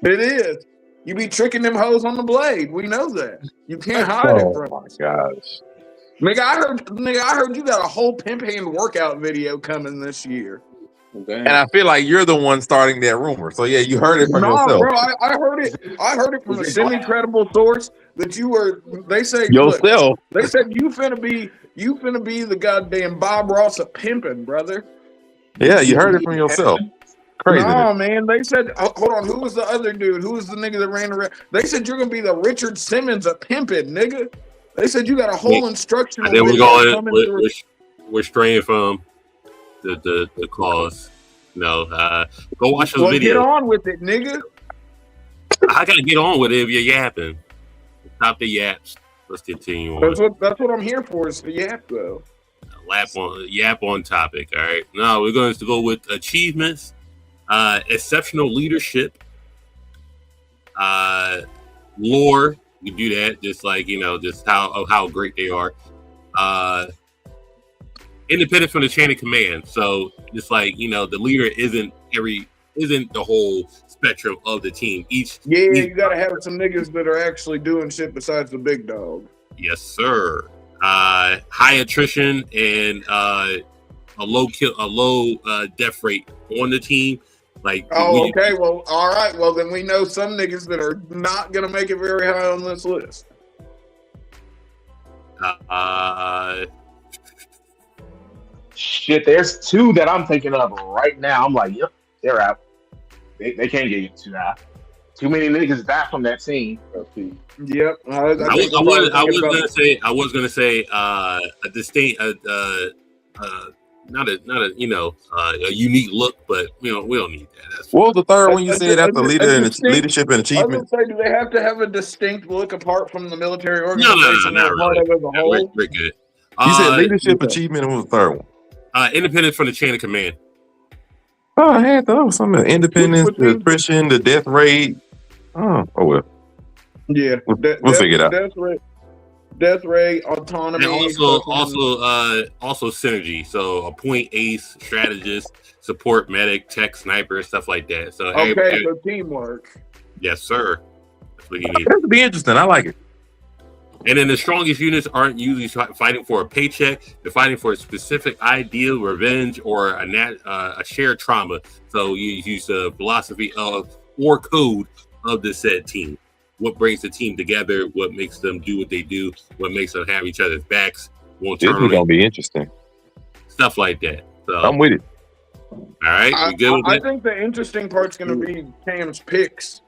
It is. You be tricking them hoes on the blade. We know that. You can't hide it from my us. gosh. Nigga, I heard you got a whole pimp hand workout video coming this year. Damn. And I feel like you're the one starting that rumor. So yeah, you heard it from Nah, yourself. bro, I heard it. I heard it from a semi-credible source that you were. They say Yourself. look, they said you finna be the goddamn Bob Ross of pimping, brother. Yeah, you heard it from yourself. Crazy. No, man. They said, hold on. Who was the other dude? Who was the nigga that ran around? They said you're gonna be the Richard Simmons of pimping, nigga. They said you got a whole instructional. And then we're video going. We're straying from the cause. No, go watch those videos. Get on with it, nigga. I gotta get on with it if you're yapping. Stop the yaps. Let's continue on. That's what I'm here for, is the yap though. Yap on topic. All right. Now we're going to go with achievements, exceptional leadership, lore. You do that, just like just how great they are. Independent from the chain of command. So just like the leader isn't the whole spectrum of the team. You gotta have some niggas that are actually doing shit besides the big dog. Yes, sir. High attrition and a low death rate on the team. Like, okay. Well, all right. Well, then we know some niggas that are not gonna make it very high on this list. Shit, there's two that I'm thinking of right now. I'm like, yep, they're out. They can't get too high. Too many niggas die from that team. Yep. I was gonna say a distinct not a unique look, but we don't need that. What was the third one you said after leadership and achievement? I was gonna say, do they have to have a distinct look apart from the military organization? No, not really. We're good. You said leadership, achievement, and what was the third one? Independence from the chain of command. Oh, I had those. Some of the independence, the attrition, the death rate. Oh well. Yeah, we'll figure it out. Death rate, autonomy, and also synergy. So a point ace, strategist, support medic, tech sniper, stuff like that. So so teamwork. Yes, sir. That's what you need. That'd be interesting. I like it. And then the strongest units aren't usually fighting for a paycheck. They're fighting for a specific ideal, revenge, or a shared trauma. So you use the philosophy of or code of the said team. What brings the team together? What makes them do what they do? What makes them have each other's backs? This is gonna be interesting. Stuff like that. So I'm with it. All right, we good with I think the interesting part's gonna be Cam's picks.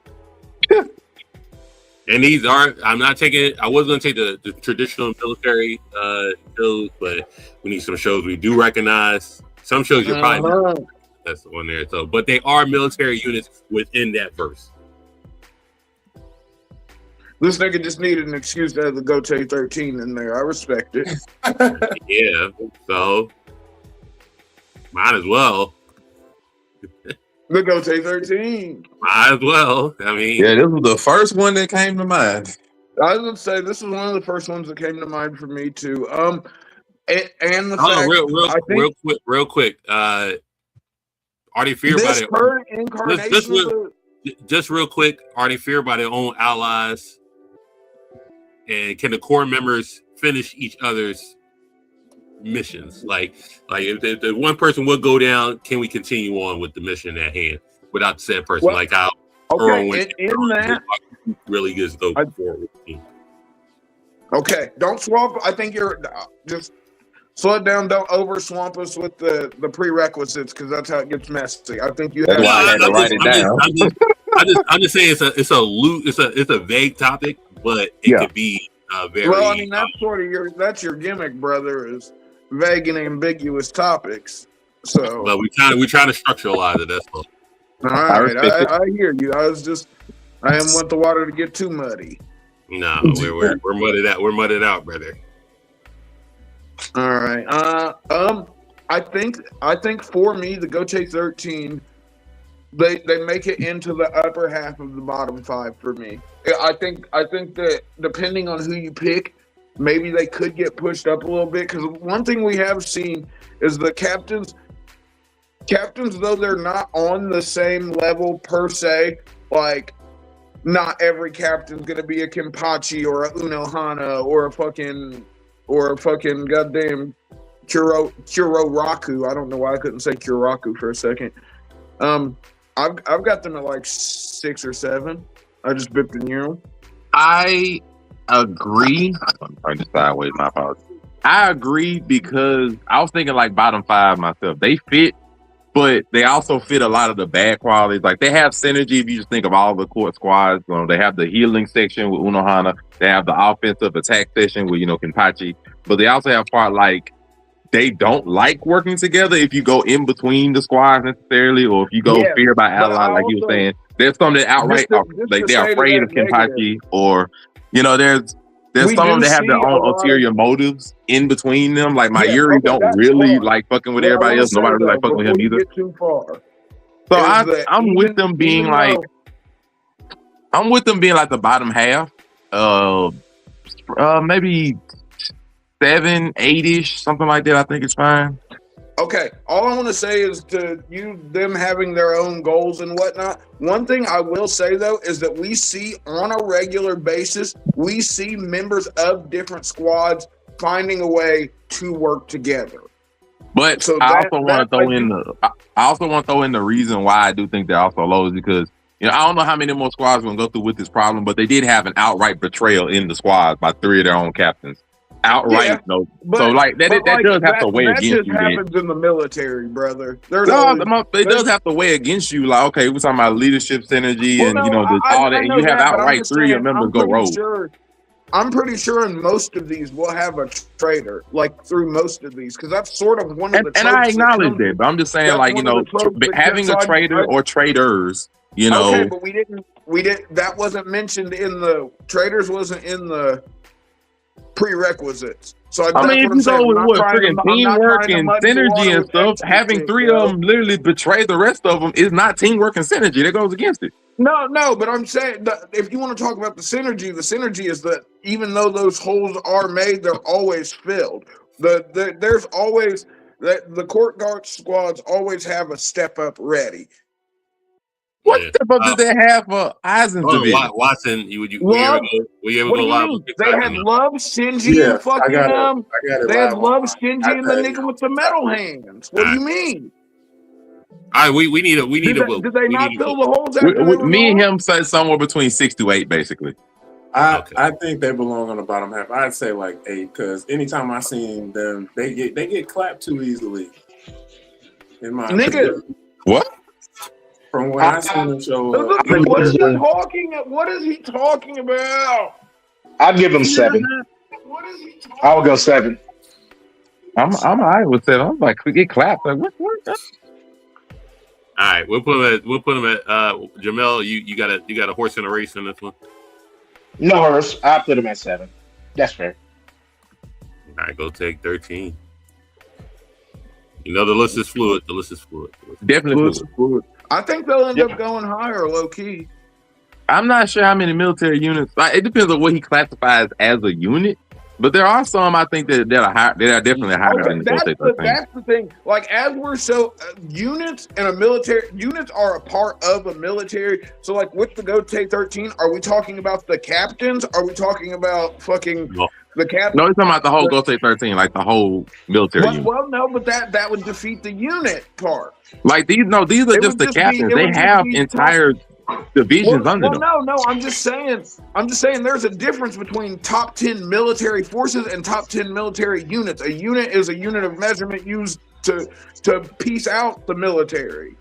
And these are, I was going to take the traditional military shows, but we need some shows we do recognize. Some shows you're probably not, that's on there. So, but they are military units within that verse. This nigga just needed an excuse to have the Gote 13 in there. I respect it. Yeah, so might as well. The Gote 13. Might as well. I mean, yeah, this was the first one that came to mind. I was going to say this was one of the first ones that came to mind for me too. And the fact, real quick. Artie Fear by their current incarnation. Just real quick. Artie Fear by their own allies. And can the core members finish each other's missions? Like if one person would go down, can we continue on with the mission at hand without the said person? Like how really just go forward. Okay, don't swamp. I think you're just slow it down. Don't over swamp us with the prerequisites because that's how it gets messy. I think you have to write it down. I'm just saying it's a vague topic, but it could be very. Well, I mean that's sort of that's your gimmick, brother. Is vague and ambiguous topics. So, but we trying to structuralize it. That's all. All right, I hear you. I didn't want the water to get too muddy. No, we're mudded out. We're mudded out, brother. All right. I think for me, the Gote 13, they make it into the upper half of the bottom five for me. I think that depending on who you pick, maybe they could get pushed up a little bit. Because one thing we have seen is the captains, though they're not on the same level per se, like not every captain's gonna be a Kenpachi or a Unohana or a fucking goddamn Kuroraku. I don't know why I couldn't say Kyoraku for a second. I've got them at like 6 or 7. I just bipped in Euro. I agree. I'm trying to sideways, my apologies. I agree because I was thinking like bottom 5 myself. They fit, but they also fit a lot of the bad qualities. Like they have synergy if you just think of all the court squads. They have the healing section with Unohana. They have the offensive attack section with, Kenpachi. But they also have part like they don't like working together if you go in between the squads necessarily, or if you go fear by ally, like you were saying. There's some that outright like they're afraid of Kenpachi, or there's some of them that have their own ulterior motives in between them. Like my Yuri don't really like fucking with everybody else. Nobody really like fucking with him either. So I'm with them being like the bottom half. Maybe 7, 8-ish, something like that. I think it's fine. Okay, all I want to say is them having their own goals and whatnot. One thing I will say though is that we see on a regular basis, we see members of different squads finding a way to work together. But so I also want to throw in the reason why I do think they're also low is because I don't know how many more squads will go through with this problem, but they did have an outright betrayal in the squad by 3 of their own captains. Outright, so like that does have to weigh against you. That happens in the military, brother. It does have to weigh against you. Like, okay, we're talking about leadership synergy and all that. And you have outright 3 of your members go rogue. I'm pretty sure in most of these we'll have a traitor, like through most of these, because that's sort of one of the. And I acknowledge that, but I'm just saying, like having a traitor or traitors, Okay, but we didn't. That wasn't mentioned in the traitors. Wasn't in the prerequisites. So I mean, if you go with freaking teamwork and synergy and stuff, having 3 of them literally betray the rest of them is not teamwork and synergy. That goes against it. No, but I'm saying that if you want to talk about the synergy is that even though those holes are made, they're always filled. There's always the court guard squads always have a step up ready. What step up did they have for Aizen's division? Watson, were you able to go live? They had Love, Shinji, and fucking them. They had Love, Shinji, and the nigga with the metal hands. What do you mean? All right, we need a. Did they not fill the holes? Me and him said somewhere between 6 to 8, basically. I think they belong on the bottom half. I'd say like 8 because anytime I seen them, they get clapped too easily. In my opinion. What? From when I seen them show up. What is he talking about? I'd give him 7. What is he talking I would go 7. I'm all right with that. I'm like, we get clapped. Like, what? All right, we'll put him at Jamel. You got a horse in a race in this one. No horse. I put him at 7. That's fair. All right, go take 13. The list is fluid. Definitely fluid. I think they'll end up going higher, low key. I'm not sure how many military units. It depends on what he classifies as a unit. But there are some I think that are high. They are definitely higher than the That's the thing. Like as we're units and a military units are a part of a military. So like with the Gotei 13, are we talking about the captains? Are we talking about fucking the captain? No, he's talking about the whole Gotei 13, like the whole military. Well, no, but that would defeat the unit part. Like these are just the captains. They have entire divisions under them. No, I'm just saying there's a difference between top 10 military forces and top 10 military units. A unit is a unit of measurement used to piece out the military.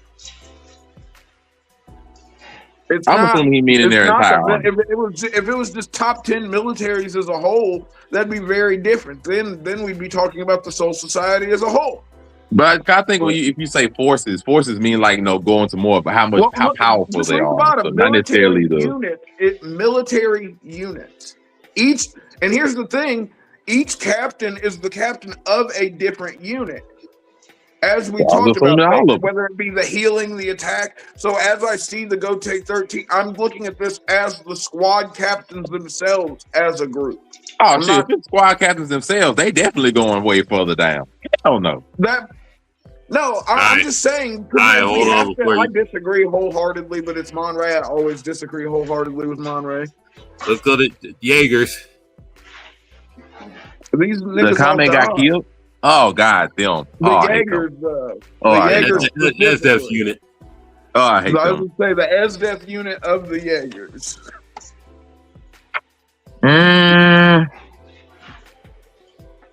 I'm assuming he meaning their entire army. If it was just top 10 militaries as a whole, that'd be very different. Then we'd be talking about the Soul Society as a whole. But I think if you say forces mean like going to more about how powerful they are. So not necessarily military units. And here's the thing: each captain is the captain of a different unit. As we talked about, whether it be the healing, the attack. So as I see the Gotei 13, I'm looking at this as the squad captains themselves as a group. Oh, shit! Squad captains themselves, they definitely going way further down. Hell no. No, I'm just saying. hold on before I you. disagree wholeheartedly, but it's Monray. I always disagree wholeheartedly with Monray. Let's go to Jaegers. These The niggas all comment got died. killed. Oh God, them. The Oh, I hate them. Jaegers, Oh, the I hate Jaegers them. That's SDEF's specifically. unit. Oh, I hate I them. would say the SDEF unit of the Jaegers. Mm,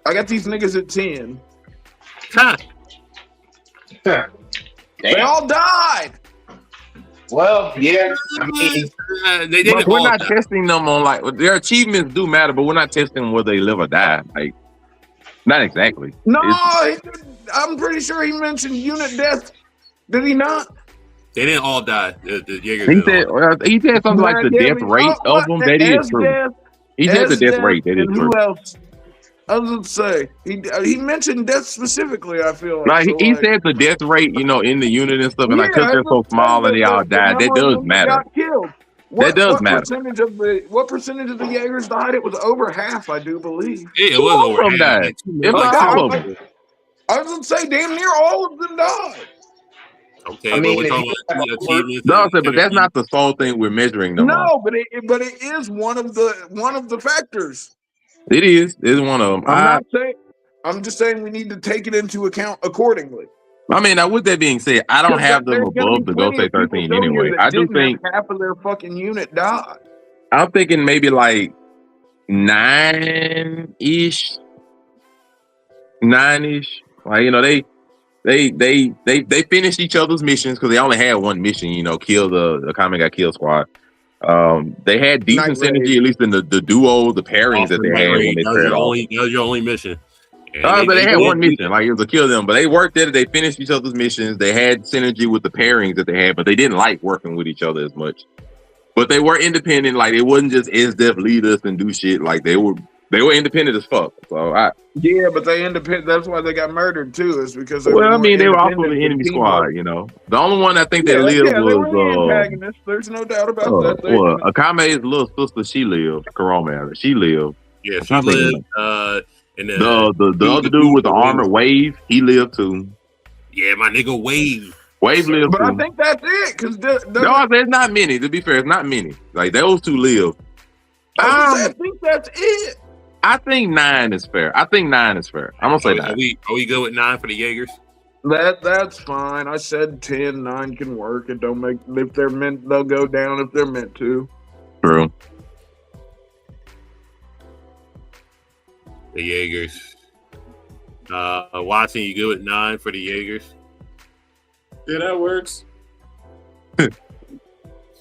I got these niggas at 10. Ha! They Damn. all died. Well, yeah. I mean, They didn't but we're all not die. testing them on like their achievements do matter, but we're not testing them whether they live or die. Like, not exactly. No, It's- I'm pretty sure he mentioned unit death. Did he not? They didn't all die. The Jaegers He didn't said all die. he said something like the Yeah, death rate of them. That is true. SDEF, He said the death SDEF, rate. That is and true. who else? I was gonna say he mentioned death specifically. I feel like, Like so, he like, said the death rate, in the unit and stuff, and like yeah, because they're so small and they all died, that does matter. Got killed. That does matter. What percentage of the Jaegers died? It was over half, I do believe. Yeah, it All was of over them half. died. Like, It was Okay, all of them. I was gonna say damn near all of them died. Okay, I mean, but we're talking it's about like the achievements. No, and sir, but that's not the sole thing we're measuring them on. No, but it is one of the factors. It is. It's one of them. I'm just saying we need to take it into account accordingly. I mean, now with that being said, I don't have them There's gonna above be the Go plenty Say of people 13 down here anyway. that I do didn't think have half of their fucking unit died. I'm thinking maybe like 9-ish. 9-ish. Like, they finished each other's missions because they only had one mission, kill the Kamen got killed squad. They had decent Night synergy, Raid. at least in the duo, the pairings that they had when they that paired off. was your only mission. And But they had did- one mission, like it was to kill them. But they worked at it. They finished each other's missions. They had synergy with the pairings that they had, but they didn't like working with each other as much. But they were independent. Like it wasn't just SDEF lead us and do shit. Like they were independent as fuck. So Yeah, but they independent. That's why they got murdered too. Is because they were also independent the enemy than squad. teamwork. The only one I think that Yeah, lived they were the was antagonists. There's no doubt about that. They- Akame's little sister. She lived. Karome. She lived. Yeah, she I think lived. And The other dude with the armor, Wave, he lived too. yeah, my nigga Wave. Wave lived But too. I think that's it. Because No, I said it's not many. To be fair, it's not many. Like those two live. I think that's it. I think 9 is fair. I'm gonna say Are 9. we good with 9 for the Jaegers? That's fine. I said 10, 9 can work. It don't make if they're meant. They'll go down if they're meant to. True. The Jaegers. Watson, you good with 9 for the Jaegers? Yeah, that works.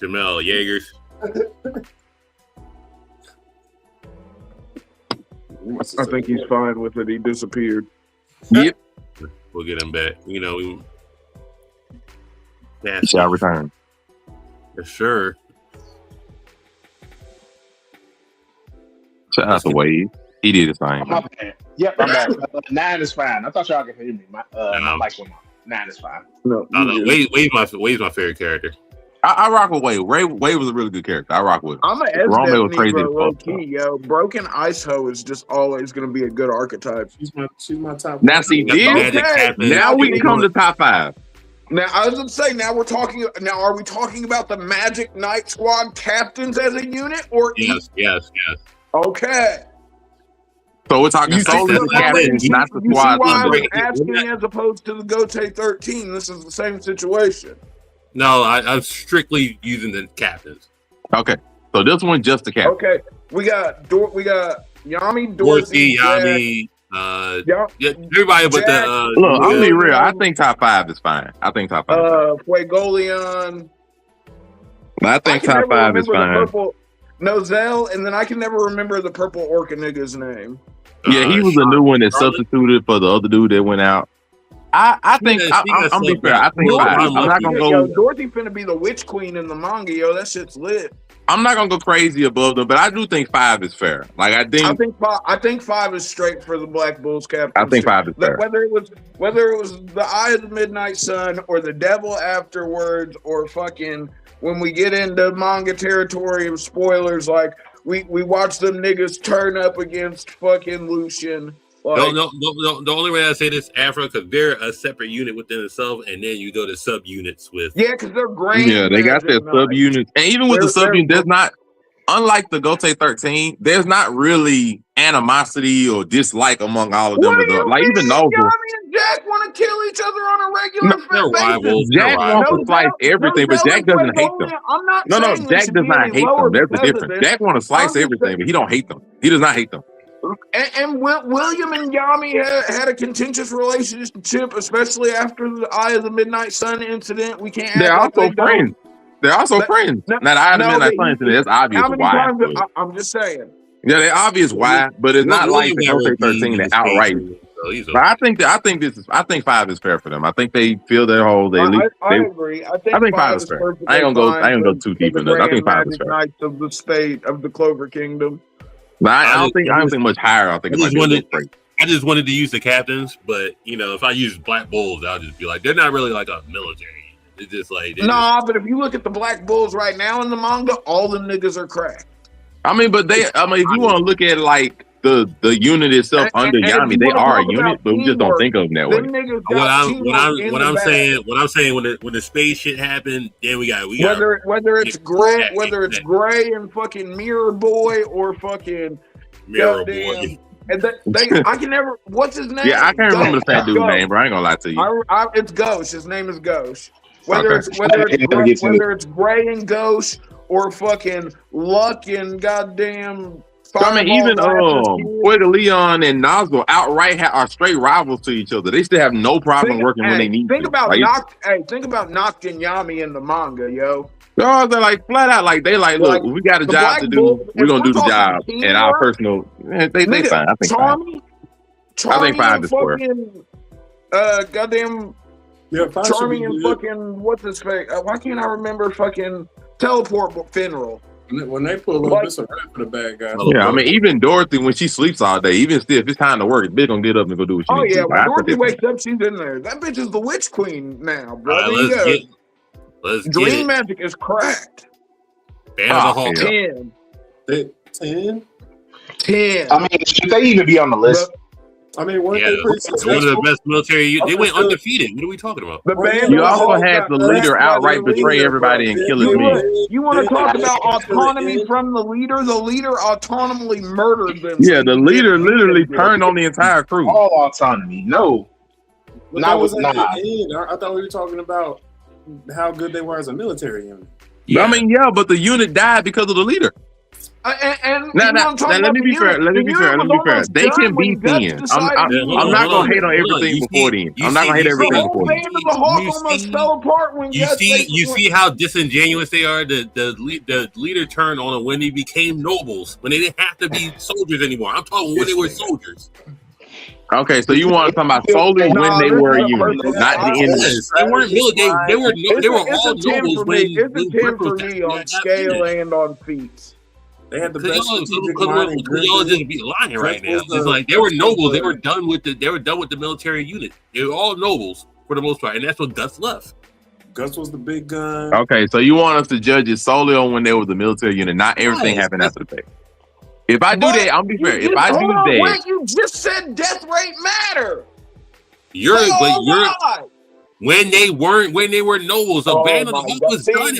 Jamel, Jaegers. I think he's fine with it. He disappeared. Yep. We'll get him back. Yeah, He shall return. for sure. Shout out to Wave. He did his thing. My bad. Yep, I'm back. 9 is fine. I thought y'all could hear me. My mic went off. 9 is fine. No, Wave's my favorite character. I rock with Wave. Wave was a really good character. I rock with him. I'm an Romeo was SDEF crazy Negro, as low fuck, key, yo. Broken Ice Hoe is just always going to be a good archetype. She's my top. Now see, Got the this, Magic Okay. Captain. now we can come to top 5. Now, I was going to say, now are we talking about the Magic Knight Squad captains as a unit? Or Yes. Okay. So we're talking You solely see the that- captains, You not the see squad. why I was Break it. asking as opposed to the Gote 13. This is the same situation. No, I'm strictly using the captains. Okay. So this one just the captain. Okay. We got Yami, Dorsey, Dorothy, Jack, Yami, yeah, everybody but Jack. the. Look, I'm gonna be real. I William, think top 5 is fine. I think top 5. Fuegolion. I think can top never 5 is remember the fine. purple Nozel, and then I can never remember the purple orca nigga's name. Yeah, he was a new one that Charlotte. substituted for the other dude that went out. I think She got I'm be subbed fair. I out. think No, 5. I'm I'm not lucky. gonna Yo, go. Dorothy finna be the witch queen in the manga, yo. That shit's lit. I'm not gonna go crazy above them, but I do think 5 is fair. Like I I think 5 is straight for the Black Bulls captain. I think 5 is fair. Whether it was the Eye of the Midnight Sun or the Devil afterwards or fucking when we get into manga territory of spoilers, like we watch them niggas turn up against fucking Lucian. The only way I say this, Afro, because they're a separate unit within itself, and then you go to sub units with. Yeah, because they're great. Yeah, they got their sub units, and even with the sub unit, there's not. Unlike the Gote 13, there's not really animosity or dislike among all of them. Like even Nova. Yami and Jack want to kill each other on a regular they're basis. rivals. Jack wants to slice everything, but Jack doesn't hate them. I'm not No, Jack does not hate them. There's the difference. Jack want to slice I'm everything, but he don't hate them. He does not hate them. And William and Yami had a contentious relationship, especially after the Eye of the Midnight Sun incident. We can't. They're also friends. They're also friends. Now, the Eye of the Midnight Sun incident, it's obvious why. I'm just saying. Yeah, they're obvious why, but it's not like the Gote 13 that outright. But I think 5 is fair for them. I think they feel their whole. I agree. I think 5 is fair. I ain't gonna go too deep into it. I think 5 is fair. Knights of the State of the Clover Kingdom. But I don't think much higher. I think it might be great. I just wanted to use the captains, but if I use Black Bulls, I'll just be like, they're not really like a military. It's just like but if you look at the Black Bulls right now in the manga, all the niggas are cracked. If you want to look at like the unit itself under Yami, they are a unit, but we just don't think of them that way. What I'm saying when the space shit happened, then we got whether it's Gray and fucking Mirror Boy or fucking Mirror Boy. And I can never. What's his name? Yeah, I can't remember the fat dude's name, bro. I ain't gonna lie to you. It's Ghost. His name is Ghost. Whether it's Gray and Ghost or fucking Luck and goddamn. Even Fuego Leon and Nazgul outright are straight rivals to each other. They still have no problem working when they need to. Think about Noct and Yami in the manga, yo. No, they're like flat out, like they look, we got a job to do. We're gonna do the job, and our personal. They fine. I think Charmy I think 5 is square. Goddamn. Yeah, Charming and fucking what's his face? Why can't I remember fucking Teleport Finral? When they pull up, it's a wrap for the bad guys. Yeah, even Dorothy, when she sleeps all day, even still, if it's time to work, the bitch gonna get up and go do what she needs to do. When Dorothy wakes up, she's in there. That bitch is the Witch Queen now, bro. Dream Magic is cracked. Band of the Hawk. 10. 10. Should they even be on the list? Weren't they pretty successful? One of the best military. They went undefeated. What are we talking about? You also had the leader outright betray everybody and kill his men. You want to talk about autonomy from the leader? The leader autonomously murdered them. Yeah, the leader literally turned on the entire crew. All autonomy. No. That was not. I thought we were talking about how good they were as a military unit. Yeah. But the unit died because of the leader. Let me be fair. They can be 10. I'm not gonna hate on everything before then. I'm not gonna hate everything before then. You see how disingenuous they are. The leader turned on them when they became nobles, when they didn't have to be soldiers anymore. I'm talking when they were soldiers. Okay, so you want to talk about solely when they were a unit, not the end. They weren't military. They were all nobles. It's a 10 for me on scale and on feats. They had the best strategic mind. Y'all just be lying right now. It's like they were nobles. They were done with the military unit. They were all nobles for the most part, and that's what Gus left. Gus was the big gun. Okay, so you want us to judge it solely on when they were the military unit, not everything happened after the fact. If I do that, I'm be fair. If I do that, wait, you just said death rate matter. When they were nobles, a band of the Hawk was done.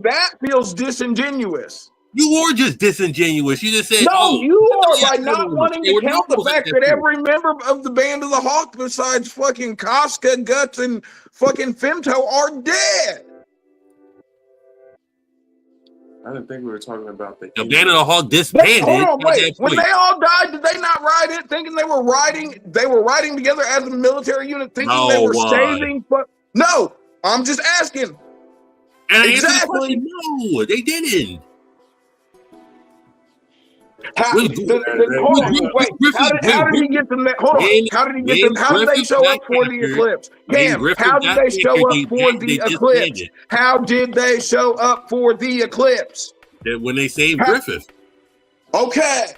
That feels disingenuous. You were just disingenuous. You just said, you are by not wanting to count the fact that every member of the Band of the Hawk, besides fucking Casca, Guts, and fucking Femto, are dead. I didn't think we were talking about the Band of the Hawk disbanded. Hold on, wait. When they all died, did they not ride it thinking they were riding together as a military unit, thinking they were saving? No, I'm just asking. And exactly. No, they didn't. How did he get them? Hold on. How did he get them? How did they show up for the eclipse? How did they show up for the eclipse? How did they show up for the eclipse? When they saved Griffith. Okay.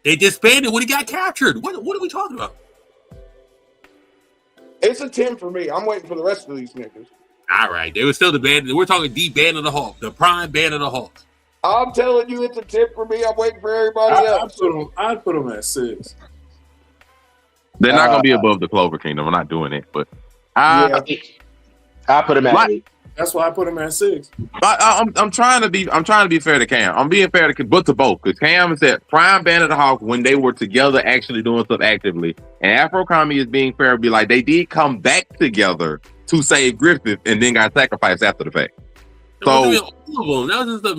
They disbanded when he got captured. What are we talking about? It's a 10 for me. I'm waiting for the rest of these niggas. All right. They were still the band. We're talking the Band of the Hawk, the prime Band of the Hawk. I'm telling you, it's a 10 for me. I'm waiting for everybody else. I'd put them at 6. They're not going to be above the Clover Kingdom. I'm not doing it, but I put him at 8. That's why I put him at 6. I'm trying to be fair to Cam. I'm being fair to both because Cam said Prime Band of the Hawk when they were together actually doing stuff actively, and Afro Kami is being fair, be like they did come back together to save Griffith and then got sacrificed after the fact. So all of them. That was just the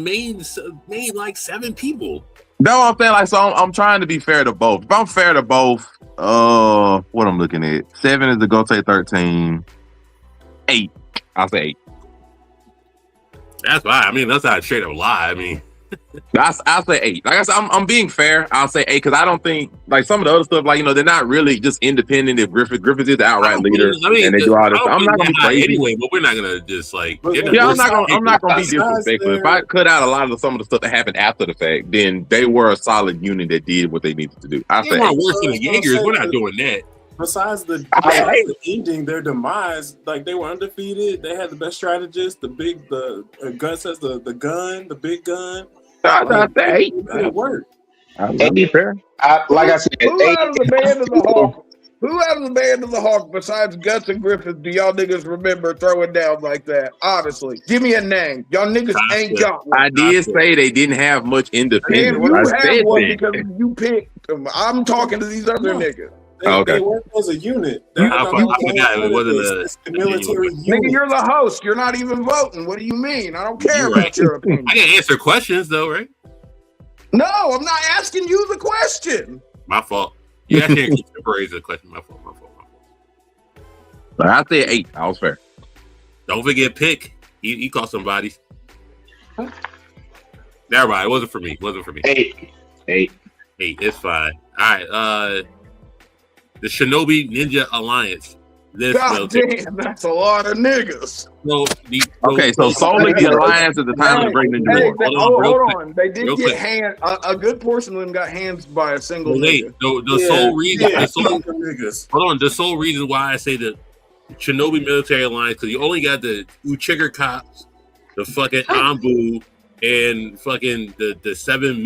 main like 7 people. That's what I'm saying. Like, so I'm trying to be fair to both. If I'm fair to both, what I'm looking at, 7 is the Gotei 13, 8. I'll say 8. That's why. I mean, that's not a straight up lie. I mean, I'll say 8. Like I said, I'm being fair. I'll say 8 because I don't think like some of the other stuff, like they're not really just independent. If Griffith is the outright leader, and they do all this, I'm not gonna be crazy anyway. But we're not gonna just like. Yeah, I'm not gonna be disrespectful. If I cut out a lot of some of the stuff that happened after the fact, then they were a solid unit that did what they needed to do. I say worse than the Jaegers. We're not doing that. Besides the ending, their demise, like they were undefeated. They had the best strategist, the Gun says the gun, the big gun. It worked. I'll be fair. Like I said, who out of the band of the Hawk besides Gus and Griffith do y'all niggas remember throwing down like that? Honestly, give me a name. Y'all niggas ain't got one. I did say they didn't have much independence. You have one because you picked them. I'm talking to these other niggas. They worked as a unit. I forgot it wasn't a military unit. Nigga, you're the host. You're not even voting. What do you mean? I don't care about your opinion. I can answer questions though, right? No, I'm not asking you the question. My fault. You asking contemporaries a question. My fault. But I said 8. I was fair. Don't forget Pick. He caught some bodies. Never mind. It wasn't for me. 8. It's fine. All right. The Shinobi Ninja Alliance. God damn, that's a lot of niggas. So solely the Alliance at the time of the Great Ninja War. Hold on. They did get a good portion of them got hands by a single nigga. The sole reason why I say the Shinobi Military Alliance, because you only got the Uchiha cops, the fucking Anbu, and fucking the 7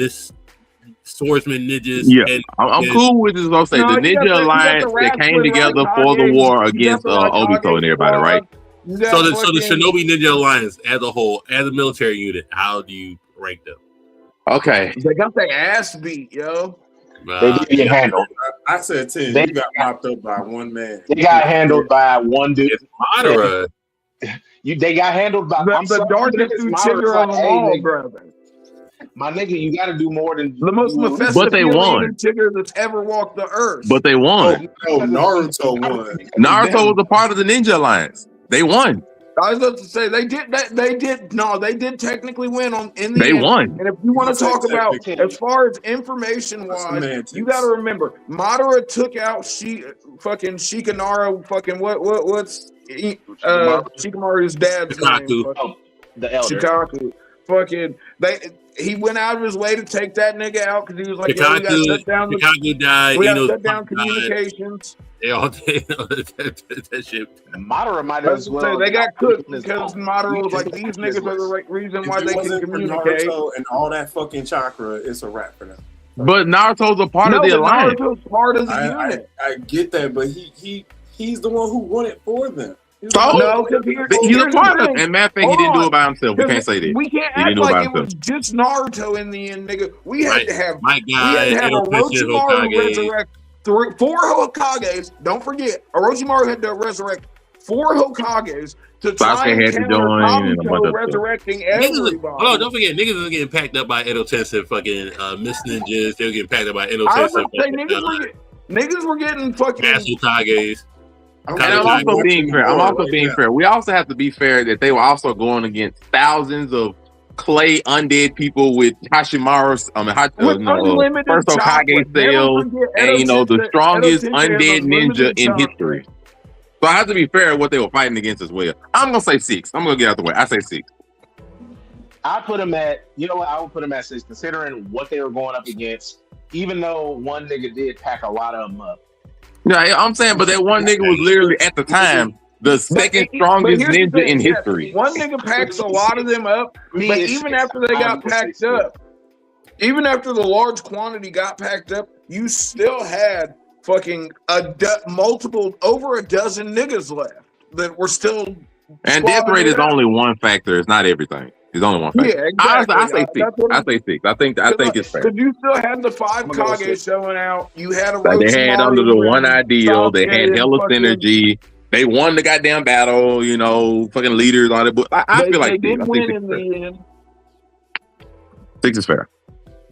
swordsman ninjas. Yeah, I'm cool with this. I'll say the Ninja Alliance that came together for the war against Obito and everybody, right? So the Shinobi Ninja Alliance as a whole, as a military unit, how do you rank them? Okay, they got their ass beat, yo. They didn't get handled. I said 10. You got popped up by one man. They got handled by one dude. It's Madara. They got handled by the darkest Uchiha of them all, brother. My nigga, you got to do more than the most Mephisto. But they won. Uchiha that's ever walked the earth. But they won. Naruto won. Naruto was a part of the Ninja Alliance. They won. I was about to say they did that. They did technically win in the end. They won. And if you want to talk about as far as information wise, you got to remember Madara took out fucking Shikamaru. Fucking what's Shikamaru's dad's name? The elder. Shikaku. Fucking he went out of his way to take that nigga out because he was like, "Yo, we got to shut down we got to shut down communications." They all did that shit. Madara might as well. They got cooked because Madara was like, "These niggas are the right reason why they can communicate." And all that fucking chakra, it's a wrap for them. But Naruto's a part of the alliance. Naruto's part of the unit. I get that, but he's the one who won it for them. He's a part of it. And matter of fact, he didn't do it by himself. We can't say that. We can't act like it was just Naruto in the end, nigga. We had to have Orochimaru resurrect 4 Hokages. Don't forget, Orochimaru had to resurrect 4 Hokages to try and counter Kabuto resurrecting everybody. Oh, don't forget, niggas was getting packed up by Edo Tensei, fucking Miss Ninjas. They were getting packed up by Edo Tensei. Niggas were getting fucking Mass Hokages. And I'm also being fair. We also have to be fair that they were also going against thousands of clay undead people with Hashimaru's, first Hokage cells, and the strongest undead ninja in history. So I have to be fair at what they were fighting against as well. I'm gonna say 6. I'm gonna get out the way. I say 6. I put them at, I would put them at 6, considering what they were going up against. Even though one nigga did pack a lot of them up. Yeah, I'm saying, but that one nigga was literally at the time the second strongest ninja in history. One nigga packs a lot of them up, but even after they got packed up, even after the large quantity got packed up, you still had fucking over a dozen niggas left that were still. And death rate is only one factor. It's not everything. It's only one factor. Yeah, exactly. I say 6. I say 6. I think it's fair. Because you still had the 5 Kage showing out. You had a like they had under the one ideal. They had hella synergy. They won the goddamn battle. You know, fucking leaders on it. But I feel like they did win in the end. 6 is fair.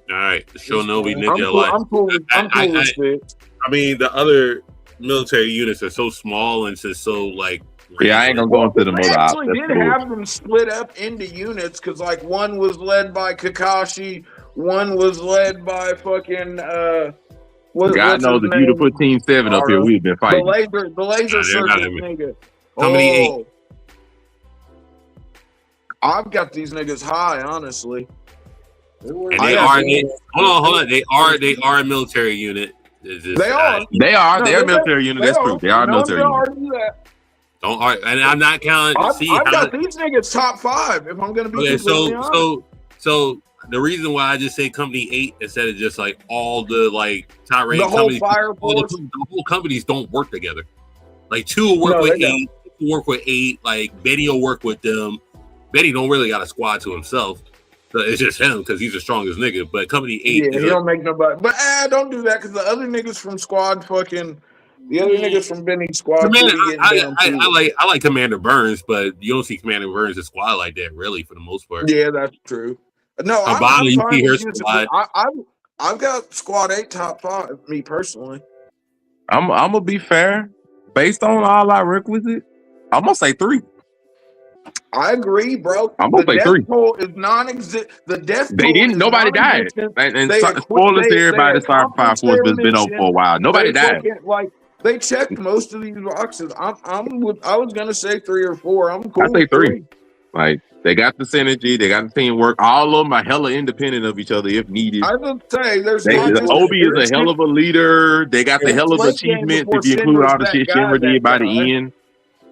All right, the Shonobi Ninja Alliance. I'm cool with 6. I mean, the other military units are so small and just so like. Yeah, I ain't gonna go into the They motor. actually did have them split up into units because, like, one was led by Kakashi, one was led by fucking. God knows if you'd have put Team 7 up here, we'd have been fighting. The laser circuit nigga. Company 8. I've got these niggas high, honestly. And they hold on. They are a military unit. They are. They are a military unit. That's true. They are a military unit. Don't argue, and I'm not counting. I've got these niggas top 5. If I'm gonna be completely honest. So the reason why I just say Company 8 instead of just like all the like top ranked companies, the whole companies don't work together. Like 2 will work with 8, 2 will work with 8. Like Benny will work with them. Benny don't really got a squad to himself. So it's just him because he's the strongest nigga. But Company 8, he don't make nobody. But don't do that because the other niggas from squad fucking. The other niggas from Benny's squad. I like Commander Burns, but you don't see Commander Burns' squad like that, really, for the most part. Yeah, that's true. No, I've got squad 8 top 5. Me personally, I'm gonna be fair. Based on all our requisites, I'm gonna say 3. I agree, bro. I'm gonna say 3. Toll is non-existent. The death. They didn't. Nobody died. And spoilers to everybody. Star Fire Force has been up for a while. Nobody died. They checked most of these boxes. I was gonna say 3 or 4. I'm cool. I say 3. Like they got the synergy, they got the teamwork. All of them are hella independent of each other if needed. I would say Obi is a hell of a leader. They got the hell of achievements if you include all the shit Shinra did by the end.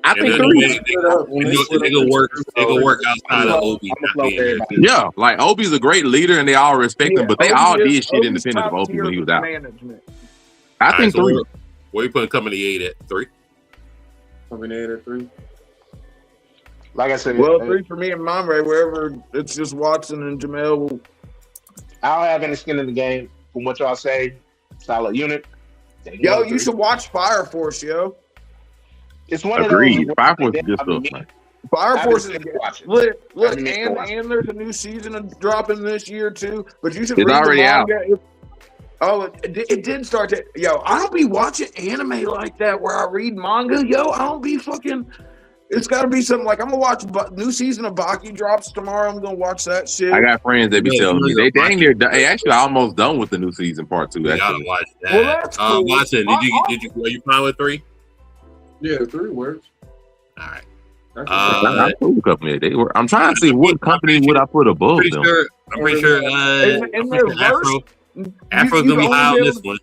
I think 3. They go work outside of Obi. Yeah, like Obi's a great leader and they all respect him, but they all did shit independent of Obi when he was out. I think 3. Where you putting Company 8 at? 3? Company 8 at 3. Like I said, 3 for me and Monray, wherever it's just Watson and Jamel. I don't have any skin in the game. From what y'all say, solid unit. Yo, you should watch Fire Force, yo. It's one Agreed. of those. Fire Force is good stuff, man. Fire Force is look, and there's a new season dropping this year too. But you should. It's already out. It did start to. Yo, I don't be watching anime like that where I read manga. Yo, I don't be fucking. It's got to be something like I'm gonna watch new season of Baki drops tomorrow. I'm gonna watch that shit. I got friends that be telling me they dang near. They actually almost done with the new season part 2. You gotta watch that. Well, that's cool. Watson, are you fine with 3? Yeah, 3 works. All right. I told Company. They were. I'm trying to see what company would I put above them. I'm pretty sure. Afro's gonna be high on this one.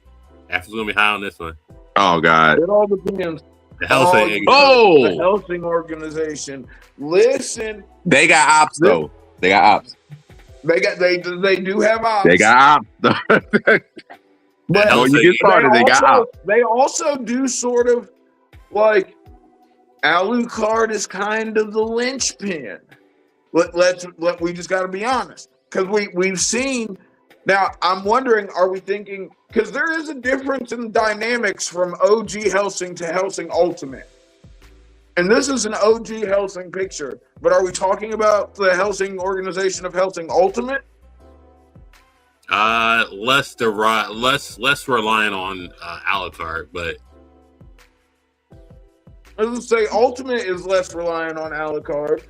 Afro's gonna be high on this one. Oh God! It all depends. The Helsing. The Helsing organization. Listen. They got ops though. They got ops. They do have ops. They got ops. But when you get started, they got ops. They also do sort of like Alucard is kind of the linchpin. We just got to be honest because we've seen. Now I'm wondering, are we thinking? Because there is a difference in dynamics from OG Helsing to Helsing Ultimate. And this is an OG Helsing picture. But are we talking about the Helsing organization of Helsing Ultimate? Less reliant on Alucard, but I would say Ultimate is less reliant on Alucard.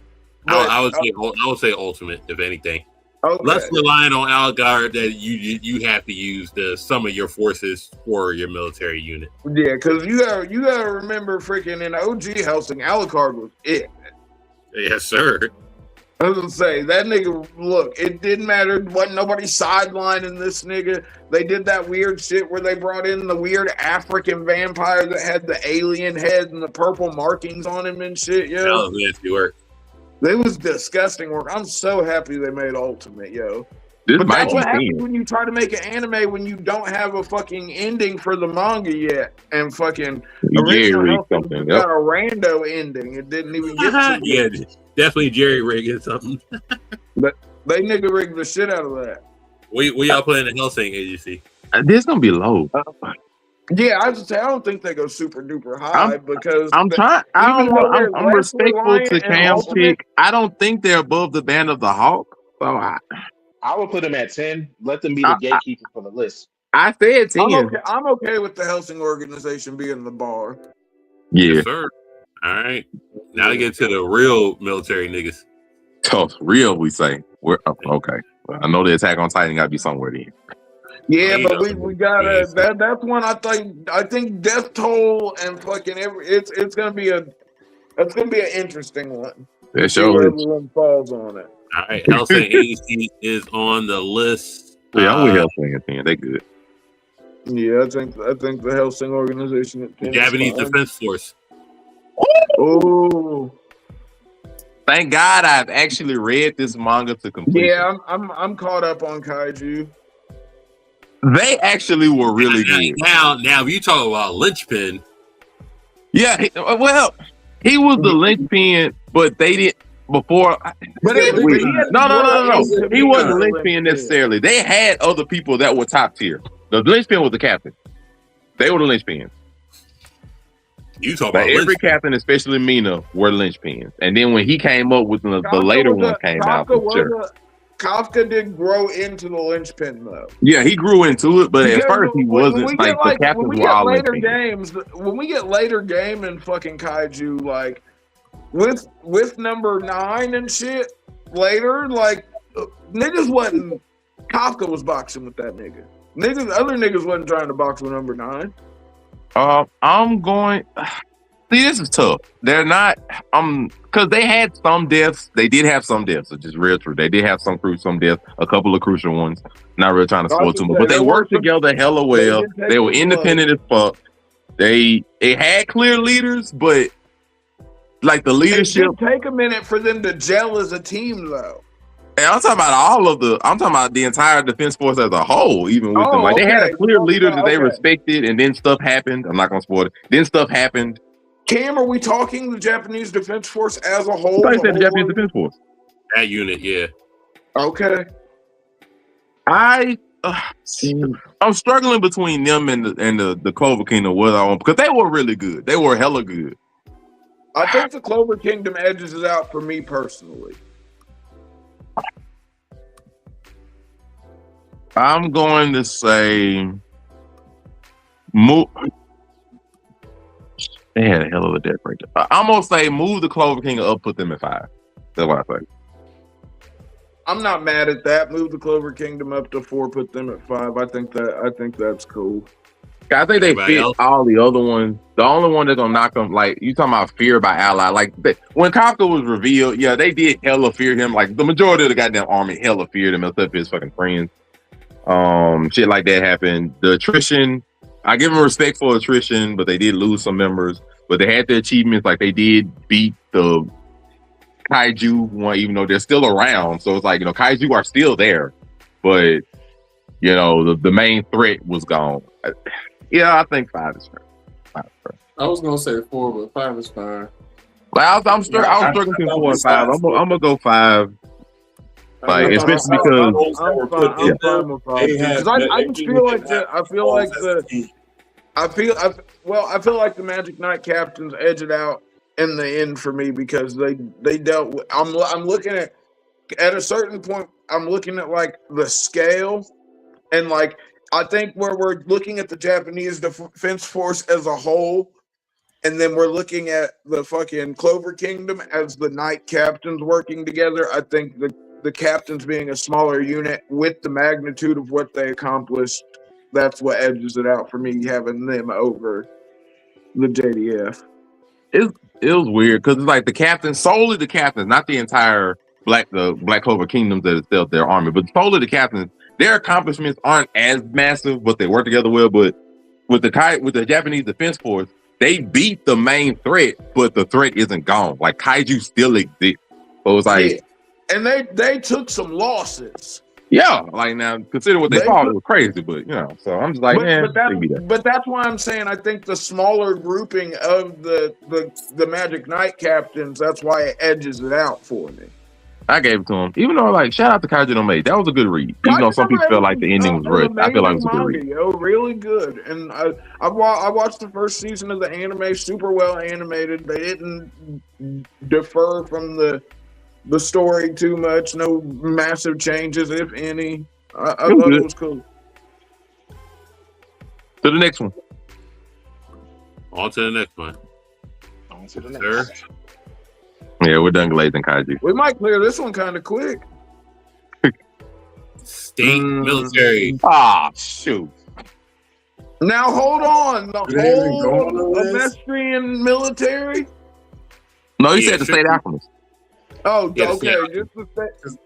I would say Ultimate, if anything. Okay. Less reliant on Alucard that you have to use to summon your forces for your military unit. Yeah, because you gotta remember, freaking in OG Helsing, Alucard was it. Yes, sir. I was gonna say that nigga. Look, it didn't matter. Wasn't nobody sidelining this nigga. They did that weird shit where they brought in the weird African vampire that had the alien head and the purple markings on him and shit. Yo, that was nasty work. It was disgusting work. I'm so happy they made Ultimate, yo. This But might that's be what happens 10. when you try to make an anime when you don't have a fucking ending for the manga yet, and fucking original Jerry Hellsing something. got Yep. a rando ending. It didn't even get to Yeah, definitely jerry rigging something. They nigga rigged the shit out of that. We all playing the Hellsing agency. This gonna be low. Yeah, I just say I don't think they go super duper high because I'm trying. I even don't know. though they're I'm less respectful reliant to and Cam's ultimate- pick. I don't think they're above the Band of the Hawk. So I would put them at 10. Let them be the gatekeeper for the list. I said 10. I'm okay with the Hellsing organization being the bar. Yeah. Yes, sir. All right. Now to get to the real military niggas. Oh, real, we say. We're okay. Well, I know the Attack on Titan got to be somewhere then. Yeah, Yeah, but we gotta that's one I think Death Toll and fucking it's gonna be an interesting one. That See where show is. everyone falls on it. All right. Hellsing agency is on the list. Yeah, I'm with Hellsing at 10. They good. Yeah, I think the Hellsing organization at 10 is Japanese fine. Defense Force. Oh Thank God I've actually read this manga to completion. yeah, I'm caught up on Kaiju. They actually were really good. Now, if you talk about linchpin, Yeah, he was the linchpin, but they didn't before. But No. He wasn't the a linchpin necessarily. They had other people that were top tier. The linchpin was the captain. They were the linchpins. you talk But about every linchpin. captain, especially Mina, were linchpins. And then when he came up with the later one came out, for sure. Kafka did grow into the linchpin though. Yeah, he grew into it, but at Because first he when wasn't. we Like get, the captains when we were get all later linchpins. games, when we get later game in fucking Kaiju, like with number 9 and shit later, like niggas wasn't Kafka was boxing with that nigga. Other niggas wasn't trying to box with number 9. I'm going. See, this is tough. They're not. Because they had some deaths. They did have some deaths, which is real true. They did have some deaths, a couple of crucial ones. Not really trying to spoil too much, but they worked together hella well. They were independent as fuck. They had clear leaders, but like the leadership. It did take a minute for them to gel as a team, though. And I'm talking about I'm talking about the entire defense force as a whole, even with them. Like they had a clear leader that they respected, and then stuff happened. I'm not gonna spoil it. Then stuff happened. Cam, are we talking the Japanese Defense Force as a whole? I said the Japanese defense force. That unit, yeah. Okay. I'm struggling between them and the Clover Kingdom. What I want, because they were really good. They were hella good. I think the Clover Kingdom edges it out for me personally. I'm going to say they had a hell of a death rate. I'm gonna say move the Clover King up, put them at 5. That's what I say. I'm not mad at that. Move the Clover Kingdom up to 4, put them at 5. I think that's cool. I think they Everybody fit else? all the other ones. The only one that's gonna knock them, like you talking about fear by ally. Like when Kafka was revealed, yeah, they did hella fear him. Like the majority of the goddamn army hella feared him, except for his fucking friends. Shit like that happened. The attrition, I give them respect for attrition, but they did lose some members. But they had their achievements, like they did beat the Kaiju one, even though they're still around. So it's like, Kaiju are still there, but the main threat was gone. Yeah, I think 5 is fair. I was gonna say 4, but 5 is fine. Like I was struggling between 4 and 5. I'm gonna go 5. Like, especially because I'm fine with 5. Because I just feel like I feel like the Magic Knight captains edge it out in the end for me because they dealt with. I'm looking at a certain point. I'm looking at like the scale, and like I think where we're looking at the Japanese Defense Force as a whole, and then we're looking at the fucking Clover Kingdom as the Knight captains working together. I think the captains being a smaller unit with the magnitude of what they accomplished, that's what edges it out for me, having them over the JDF. it was weird because it's like solely the captains, not the entire Black Clover Kingdoms that itself, their army, but solely the captains. Their accomplishments aren't as massive, but they work together well. But with the Japanese Defense Force, they beat the main threat, but the threat isn't gone. Like Kaiju still exists. So it's like, And they took some losses. Yeah, like now, consider what they fought, it was crazy, but you know, so I'm just like, but that's why I'm saying I think the smaller grouping of the Magic Knight captains, that's why it edges it out for me. I gave it to him, even though like shout out to Kaiju no Mate, that was a good read. Even though some people feel like the ending was rushed, I feel like it was a good read. Really good, and I watched the first season of the anime, super well animated. They didn't defer from the story too much, no massive changes, if any. I thought it was cool. To the next one. On to the next one. On to the Sir? next. Yeah, we're done glazing Kaiju. We might clear this one kind of quick. State military. Ah, shoot. Now hold on, the It ain't going whole on the list. Emestrian military. No, you Yeah, said the sure. State Alchemist. Oh, Yes, okay. yeah. Just the state.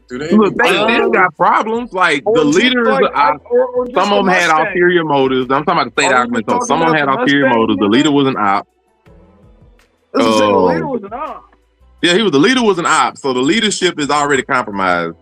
Do they Look, they even- still got problems. Like Or the just leaders, like- or just some of them the had Mustang. ulterior motives. I'm talking about the State Are you Alchemist. So talking some of them had about the ulterior Mustang motives. The unit? leader was an op. This is the Oh. leader was an op. Yeah, the leader was an op. So the leadership is already compromised.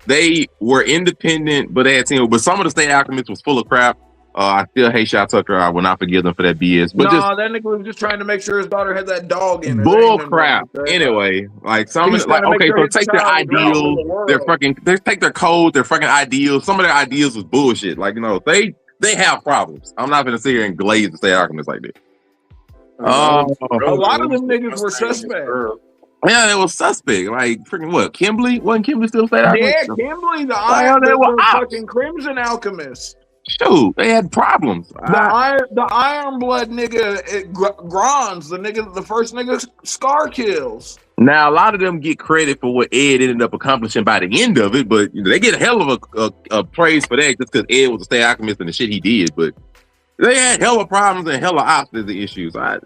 They were independent, but they had team. But some of the State Alchemists was full of crap. I still hate Shot Tucker. I will not forgive them for that BS. But Nah, that nigga was just trying to make sure his daughter had that dog in her. bull There ain't crap. nothing wrong with that. Anyway, like some He's of like trying to make okay, sure so his take their child is out in ideals, the world. they take their code, their fucking ideals. Some of their ideals was bullshit. Like, you know, they have problems. I'm not gonna sit here and glaze the State Alchemist like this. A lot of them niggas were suspect. Yeah, it was suspect. Like freaking what? Kimberly? Wasn't Kimberly still State Alchemist? Yeah, Kimberly, the Well, they were ops. fucking Crimson Alchemist. Shoot, they had problems. The Iron Blood nigga, Grons, the first nigga Scar kills. Now, a lot of them get credit for what Ed ended up accomplishing by the end of it, but you know, they get a hell of a praise for that just because Ed was a State Alchemist and the shit he did. But they had hella problems and hella obstacles and issues. That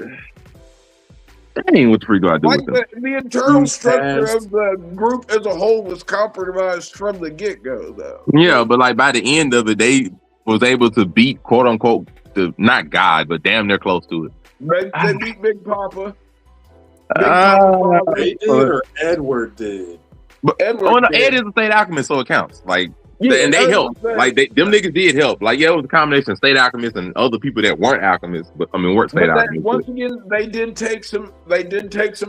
ain't what the freak I do Like with them. the internal structure of the group as a whole was compromised from the get-go, though. Yeah, but like by the end of it, they was able to beat quote unquote the not God, but damn near close to it. They beat Big Papa. They did or Edward did? But Edward Ed did. is a State Alchemist, so it counts. Like, Yeah, and they that's helped. what I'm Like, them niggas did help. Like, yeah, it was a combination of State Alchemists and other people that weren't alchemists, but I mean, weren't State But that, Alchemists. once again, they did take some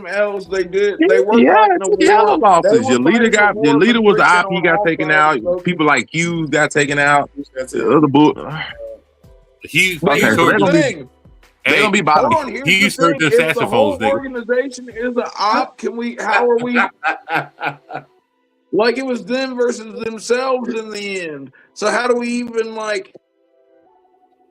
L's. They were Yeah, fighting a took hella war. losses. They were Your leader fighting a your war leader was for the op, he freedom got on taken all out. sides of People like Hughes got taken out. That's The it. other bull. He But Okay, here's so the they're gonna be- thing. They're gonna be Hold bottom. on, here's He the used to thing. the If the saxophones, whole nigga. organization is an op, how are we like it was them versus themselves in the end? So how do we even like?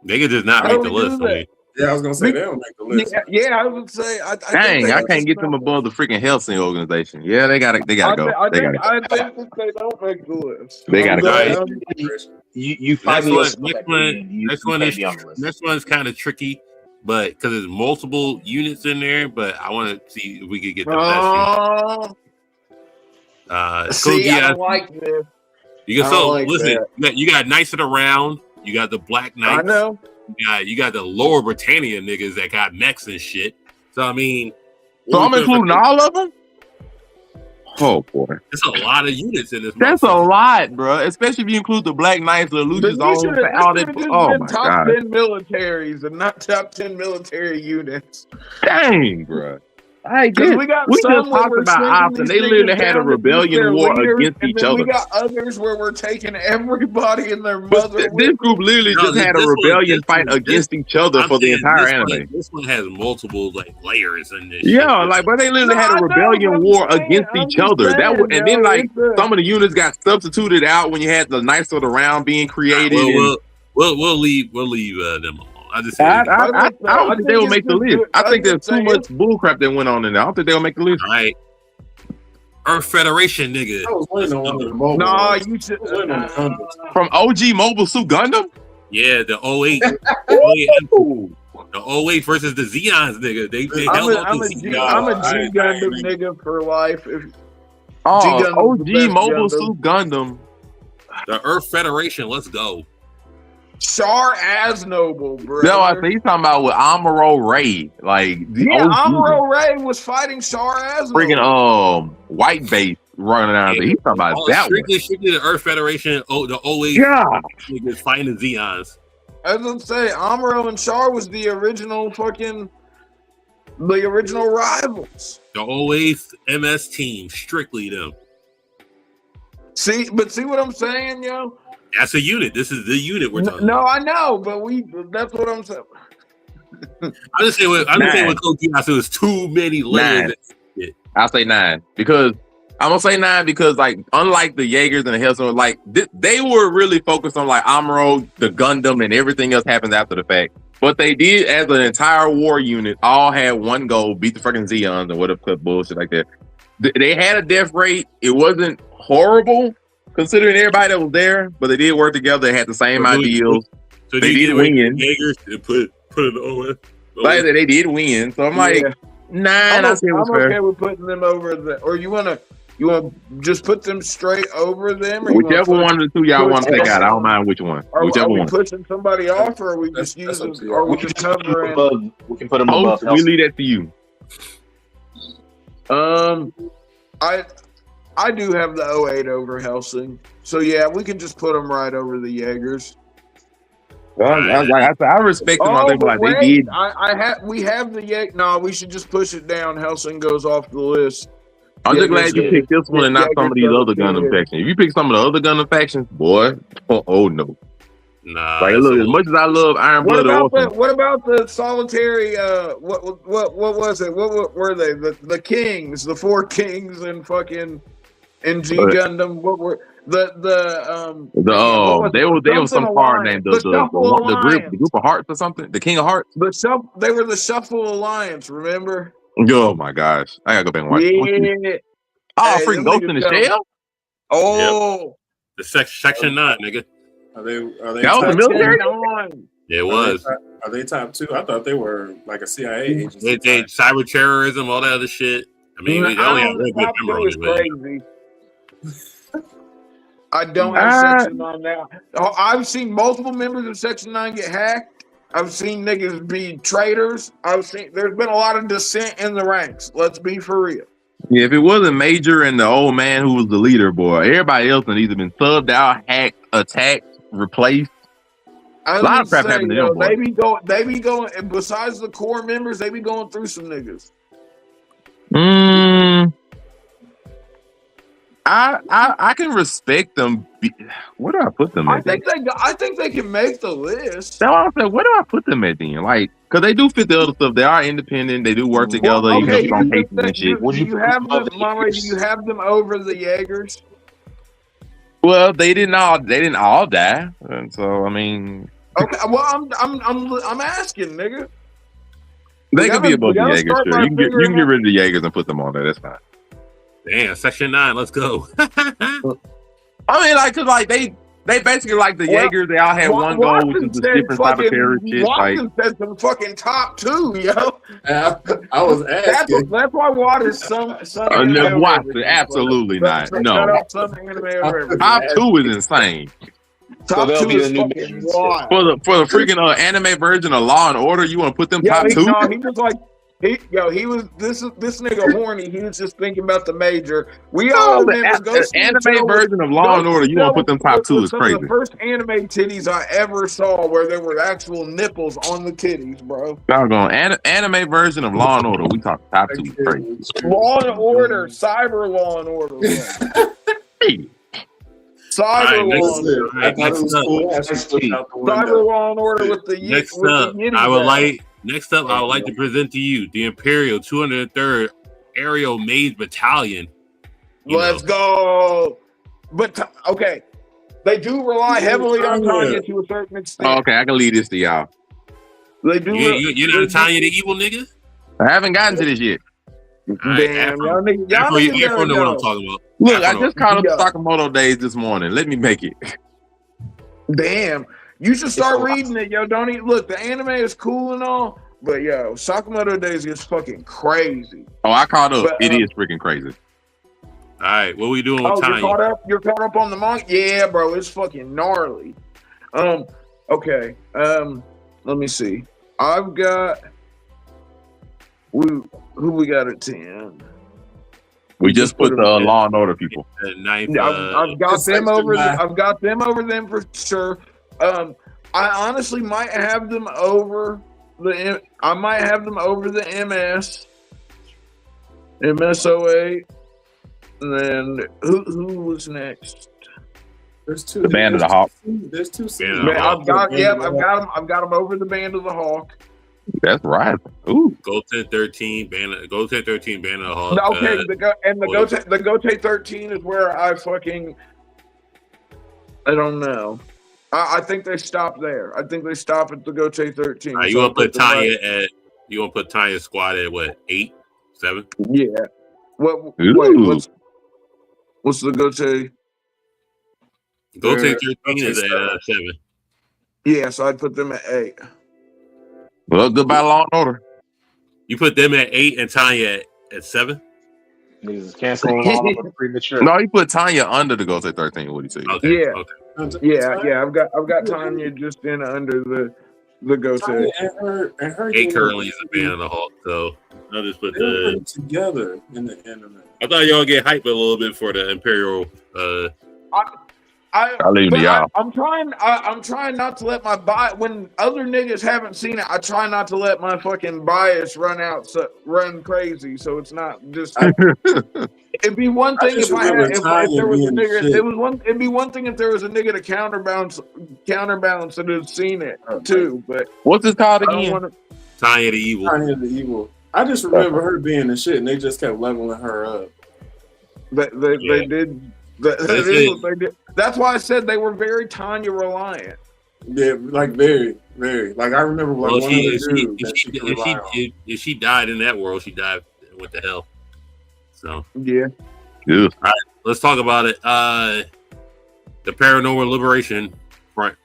Nigga does not How make do the we do list. that? I mean. Yeah, I was gonna say they don't make the list. Yeah, I would say. I Dang, think I can't get them above the freaking Helsing organization. Yeah, they gotta go. They gotta go. I think that they don't make the list. They gotta go. You find me a spot Next at the one, end. You next one can't is be on the list. next one's kind of tricky, but because there's multiple units in there. But I want to see if we could get the best. Unit. See, I Kogia, don't like this. you I can don't like listen. You got Knights of the Round. You got the Black I Knights. know. You got the Lower Britannia niggas that got mechs and shit. So I mean, So I'm including all of them. Oh boy, There's a lot of units in this. that's a motherfucker. lot, bro. Especially if you include the Black Knights, the Lucius, all that. Oh my top god, 10 militaries and not top 10 military units. dang, bro. I Because get. we got We some just where talked we're about sending ops, and these they literally niggas had a down to beat rebellion their war leaders, against and each then other. We got others where we're taking everybody and their But mother. this group literally No, just had a this one- rebellion this fight one- against each other I'm for the saying entire this anime. This one has multiple like layers in this. Yeah, shit. like, but they literally No, had I a know, rebellion I'm war saying- against I'm each just other. That saying, was, and then yo, like it's a- some of the units got substituted out when you had the Knights of the Round being created. and we'll leave them alone. I just I say, don't think they will it's make the just list. good. I think was there's too saying much bullcrap that went on in there. I don't think they'll make the list. all right. Earth Federation, nigga. I was waiting on one of the mobile. Nah, ones. you should. I was waiting on the hundreds. From OG Mobile Suit Gundam. Yeah, the 08. Ooh. The 08 versus the Xeons, nigga. They I'm held a, on I'm to a, Xeons. G, I'm a I G ain't Gundam reading. nigga for life. Oh, Gundam's the OG best Mobile Gundam. Suit Gundam. The Earth Federation, let's go. Char Aznoble, bro. No, I think he's talking about with Amuro Ray, like the Yeah, OG, Amuro Ray was fighting Char Aznoble. freaking white base running around. He's talking about that strictly the Earth Federation. The always niggas fighting the Zeons. I was gonna say Amuro and Char was the original rivals. The always MS team, strictly them. See what I'm saying, yo? That's a unit. This is the unit we're talking. No, I know, but that's what I'm saying. I'm just saying. With Code Geass, it was too many layers. I'll say 9 because I'm gonna say 9 because like unlike the Jaegers and the Hellstorm, like they were really focused on like Amuro, the Gundam, and everything else happens after the fact. But they did, as an entire war unit, all had one goal: beat the freaking Zeons and whatever bullshit like that. They had a death rate. It wasn't horrible considering everybody that was there, but they did work together. They had the same ideals. So they did win. Jaegers and put it on. Like they did win. So I'm like 9. I'm okay with putting them over or you wanna just put them straight over them? Or whichever one of the two y'all want to take out. I don't mind which one. Whichever one. Are we pushing somebody off, or are we just using? Or we just covering? We can put them above. We leave that to you. I do have the 08 over Hellsing, so yeah, we can just put them right over the Jaegers. Well, I respect them. I think like they did. We have the Jaeger. No, we should just push it down. Hellsing goes off the list. I'm just glad you picked this one and not some of these other Gundam factions. If you pick some of the other Gundam factions, boy, oh no. Nah. Like look, as much as I love Iron Blood, what about the solitary? What was it? What were they? The Kings, the 4 Kings, and fucking NG Gundam. What were they were some part named the group of hearts or something. The King of Hearts. They were the Shuffle Alliance. Remember? Oh my gosh, I gotta go back and watch. Yeah. Oh, freaking Ghost in the Shell. Oh, yep. The Section 9, nigga. Are they that was the military? Yeah, it was. Are they top 2? I thought they were like a CIA agency. They cyber terrorism, all that other shit. I mean, they only have one good member on it. I don't have Section 9 now. I've seen multiple members of Section 9 get hacked. I've seen niggas be traitors. There's been a lot of dissent in the ranks. Let's be for real. Yeah, if it wasn't Major and the old man who was the leader, boy, everybody else had either been subbed out, hacked, attacked, replaced. A lot of crap happened to them, boy. They be going, and besides the core members, they be going through some niggas. I can respect them. Where do I put them at? I think they can make the list. That's what I said. Where do I put them at then? Like, because they do fit the other stuff. They are independent. They do work together. Okay, you know, and shit. Do you have them over the Jaegers? Well, they didn't all die, and so I mean. Okay, well, I'm asking, nigga. They could be above the Jaegers. Sure. You can get rid of the Jaegers and put them on there. That's fine. Damn, Section 9, let's go. I mean, like, cause like they basically like the Jaegers. They all had one goal, which is the different type of terrorist shit. Watson said some fucking top 2, yo. I was asking. That's why Waters some Watson, absolutely not. No, top 2 is insane. Top 2 is fucking wild. For the freaking anime version of Law and Order, you want to put them top 2? No, he was like. He was this nigga horny. He was just thinking about the Major. We all remember the anime version of Law and Order. You want to put them top 2 is crazy. The first anime titties I ever saw where there were actual nipples on the titties, bro. Anime version of Law and Order. We talk top 2 is crazy. Law and Order, Cyber Law and Order. Cyber Law and Order with the next up. Next up, I would like to present to you the Imperial 203rd Aerial Mage Battalion. Let's go. But, okay, they do rely heavily on Tanya to a certain extent. Oh, okay, I can lead this to y'all. They do. You're not Tanya the evil nigga? I haven't gotten to this yet. Damn, y'all niggas know what I'm talking about. Look, I just caught up the Sakamoto days this morning. Let me make it. Damn. You should start reading it, yo. Don't eat. Look, the anime is cool and all, but yo, Sakamoto Days is fucking crazy. Oh, I caught up. It is freaking crazy. All right, what we doing with Tanya? You're caught up on the manga? Yeah, bro, it's fucking gnarly. Okay. Let me see. I've got who we got at 10. We just put the them in. Law and Order people. The ninth. Yeah, I've got it's them extra over. math. I've got them over them for sure. I honestly might have them over the. I might have them over the MSOA, and then who was next? There's two. The Band of the Hawk. There's two. Band of Man, the Hawk. I've got them over the Band of the Hawk. That's right. Ooh. Go 10-13 Band of the Hawk. No, okay, the Gote 13 is where I don't know. I think they stop there. I think they stop at the Gote 13. You want to put Tanya at? You want to put Tanya's squad at what? 8, 7? Yeah. What's the Gote? Go 13 is at 7. Yeah, so I'd put them at 8. Well, goodbye, Law and Order. You put them at 8 and Tanya at 7. Niggas is canceling all of them premature. No, you put Tanya under the Go Say 13. What do you say? Okay. Yeah. Okay. Yeah. I've got Tanya just in under the Gote. Tanya and her 8 currently is a Band of the Hawk, so I'll just put they were the. put together in the anime. I thought y'all get hyped a little bit for the Imperial. I'll leave it to y'all. I'm trying not to let my bias. When other niggas haven't seen it, I try not to let my fucking bias run crazy. So it's not just. It'd be one thing if there was a nigga. It'd be one thing if there was a nigga to counterbalance that had seen it too. But what's this called I don't again? want to. Tanya the Evil. Tanya the Evil. I just remember her being the shit, and they just kept leveling her up. They did. That is what they did. That's why I said they were very Tanya reliant. Yeah, like very, very. Like I remember like one of the dudes if she died in that world, she died with the hell. So yeah. Yeah. All right, let's talk about it. The Paranormal Liberation front.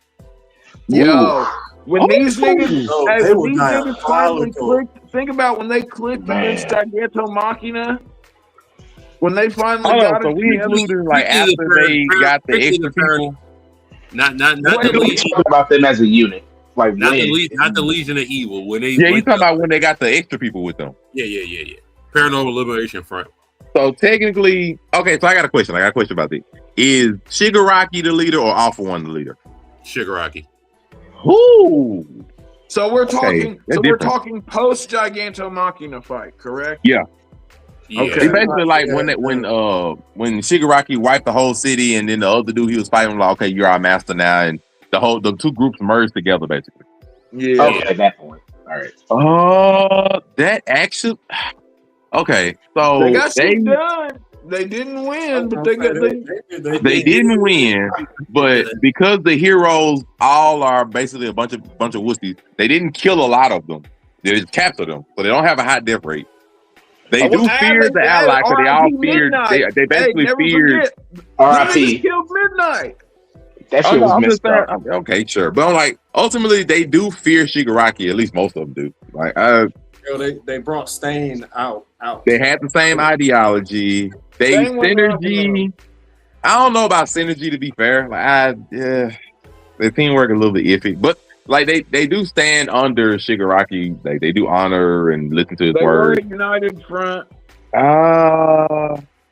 Yo, when these niggas, they were these niggas finally diabolical. think about when they clicked against Giganto Machina. When they finally Oh, got so it we together, included like after they got the extra people. Not What the do we Legion, talk about them as a unit? Like not when? the Legion of Evil. When they Yeah, you talking about when they got the extra people with them. Yeah. Paranormal Liberation front. So technically, okay. So I got a question. About this. Is Shigaraki the leader or Alpha One the leader? Shigaraki. Who? so we're talking. that's So we're different. talking post Giganto Machina fight, correct? Yeah. It's basically like when Shigaraki wiped the whole city, and then the other dude he was fighting was like, okay, you're our master now, and the two groups merged together basically. Yeah. Okay, at that point. All right. That actually. Okay, so They got shit done. They didn't win, but they didn't win, but because the heroes all are basically a bunch of wussies, they didn't kill a lot of them. They just captured them, so they don't have a high death rate. They do fear the Allies, so they all feared. They basically feared. R.I.P. Killed Midnight. That shit was messed up. Okay, sure, but I'm like, ultimately, they do fear Shigaraki. At least most of them do. Like, they brought Stain out. they had the same ideology. They Same one synergy. I don't know about synergy, to be fair. Like, the teamwork a little bit iffy, but like they do stand under Shigaraki. They do honor and listen to his They were words. a united front.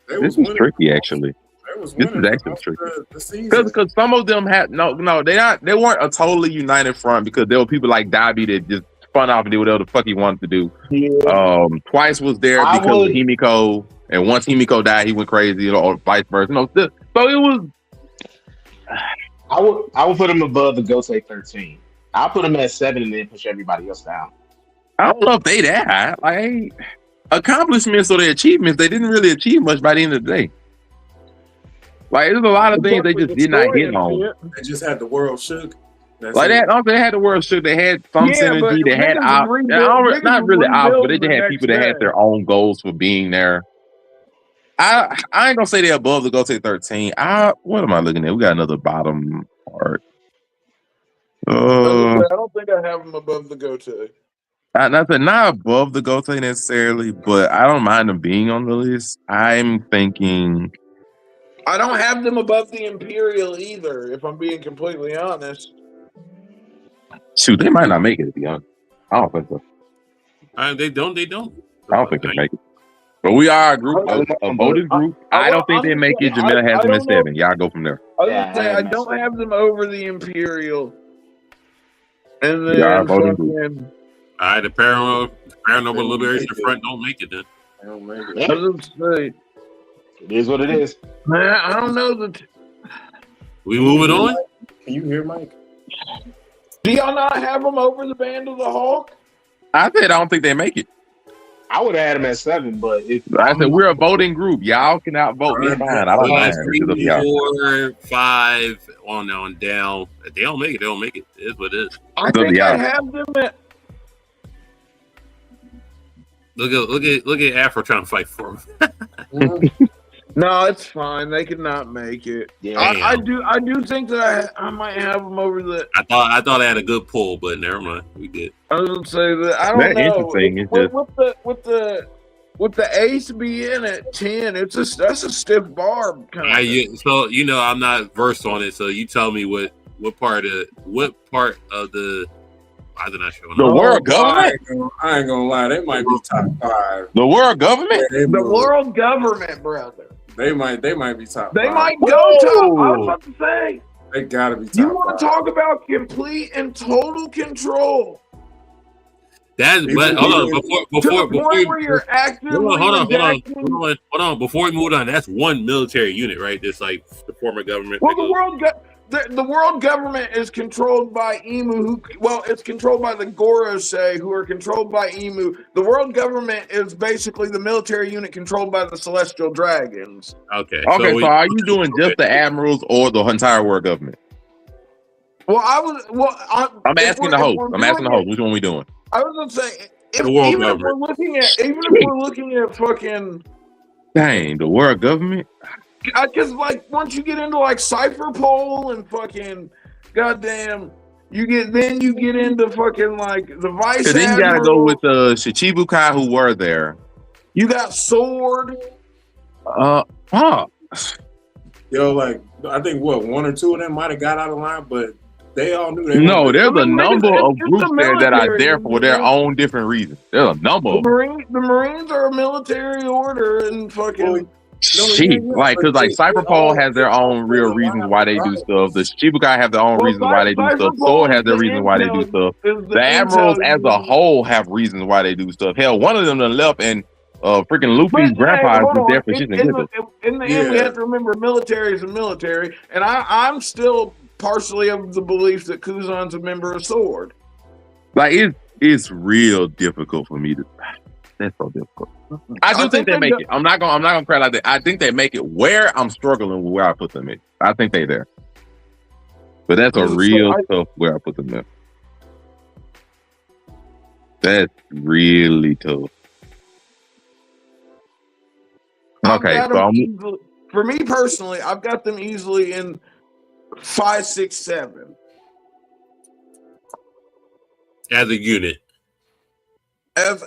This is tricky, actually. This is actually tricky because some of them had no. They weren't a totally united front because there were people like Dabi that just spun off and did whatever the fuck he wanted to do. Yeah. Twice was there because of Himiko, and once Himiko died, he went crazy, or vice versa. So it was. I would put him above the Gotei 13. I'll put him at 7 and then push everybody else down. I don't know if they that high. Like accomplishments or their achievements, they didn't really achieve much by the end of the day. Like there's a lot of things they just did not hit on. They just had the world shook. Like that, they had the world shook. They had some synergy. They had not really ops, but they just had people that had their own goals for being there. I ain't gonna say they're above the Gotei 13. What am I looking at? We got another bottom part. I don't think I have them above the Gotei. Not above the Gotei necessarily, but I don't mind them being on the list. I'm thinking I don't have them above the Imperial either, if I'm being completely honest. Shoot, they might not make it, to be honest. I don't think so. They don't. I don't think they make it. But we are a group, a voted group. I don't think they make it. Jamel has them at 7. Y'all go from there. I was gonna say I don't have them over the Imperial. And then Yeah, voting group. All right, the Paranormal Liberation Front don't make it then. I don't make I it. was gonna say, It is what it is. man, I don't know that. We moving on? Can you hear Mike? Do y'all not have them over the Band of the Hawk? I said I don't think they make it. I would have had him at 7, but if I said we're a voting group. Y'all can outvote me. Fine. I don't mind. It's up to y'all. 4, 5, on down. If they don't make it, they don't make it. It is what it is. I It's up to think I y'all. have them at. Look at Afro trying to fight for him. No, it's fine. They could not make it. yeah, I do think that I might have them over the. I thought I had a good pull, but never mind. We did. I was gonna say that I don't That's know. interesting. It's With the ace being at 10, that's a stiff bar kind of. So I'm not versed on it. So you tell me what part of the why is it not showing The up? world government. I ain't gonna lie, they might be top 5. The world government. The world government, brother. They might be top. They 5. might go top. I was about to say. They gotta be top. You want 5. to talk about complete and total control? But hold on, before where you're actively hold on. Before we move on, that's one military unit, right? That's like the former government. Well, the world government is controlled by Emu. It's controlled by the Gorosei, who are controlled by Emu. The world government is basically the military unit controlled by the Celestial Dragons. Okay. So are you doing just the admirals or the entire world government? Well, I'm asking the host. Which one we doing? I was gonna say, The world even if we're looking at fucking, Dang, the world government. because like once you get into like Cypherpole and fucking goddamn, you get into fucking like the vice. So then you gotta go with the Shichibukai who were there. You got Sword. Yo, like I think 1 or 2 of them might have got out of line, but they all knew they. No, there's a number of it's groups the there that are military, there for their own different reasons. There's a number of them. The Marines are a military order and fucking. Shit, because Cypherpole has their own real reasons why they do stuff. The Shichibukai have their own reasons why they do stuff. Sword has their reasons why they do stuff. The admirals as a whole have reasons why they do stuff. Hell, one of them done left and freaking Luffy's grandpa is there for shit and giggles. In the end, we have to remember military is a military, and I'm still partially of the belief that Kuzan's a member of Sword. Like it's real difficult for me to. That's so difficult. I do think they make it. I'm not gonna cry like that. I think they make it. Where I'm struggling with where I put them in. I think they there. But that's a real tough where I put them in. That's really tough. Okay, so for me personally, I've got them easily in 5, 6, 7 as a unit. As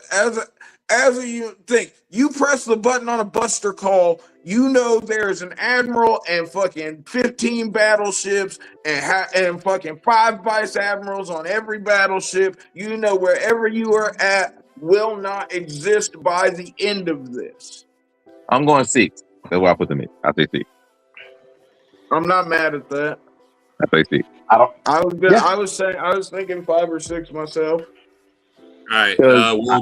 a unit, think you press the button on a Buster call, you know there's an admiral and fucking 15 battleships and fucking 5 vice admirals on every battleship. You know wherever you are at will not exist by the end of this. I'm going 6. That's where I put them in. I say 6. I'm not mad at that. I say 6. I was thinking 5 or 6 myself. All right.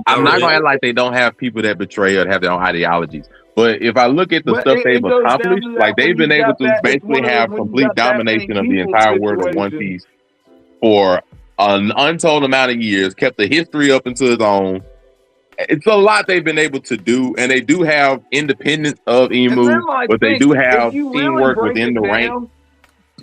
I'm not gonna act like they don't have people that betray or have their own ideologies. But if I look at the stuff they've accomplished, like they've been able to basically have complete domination of the entire world of One Piece for an untold amount of years, kept the history up into its own. It's a lot they've been able to do, and they do have independence of Emu, but they do have teamwork within the rank.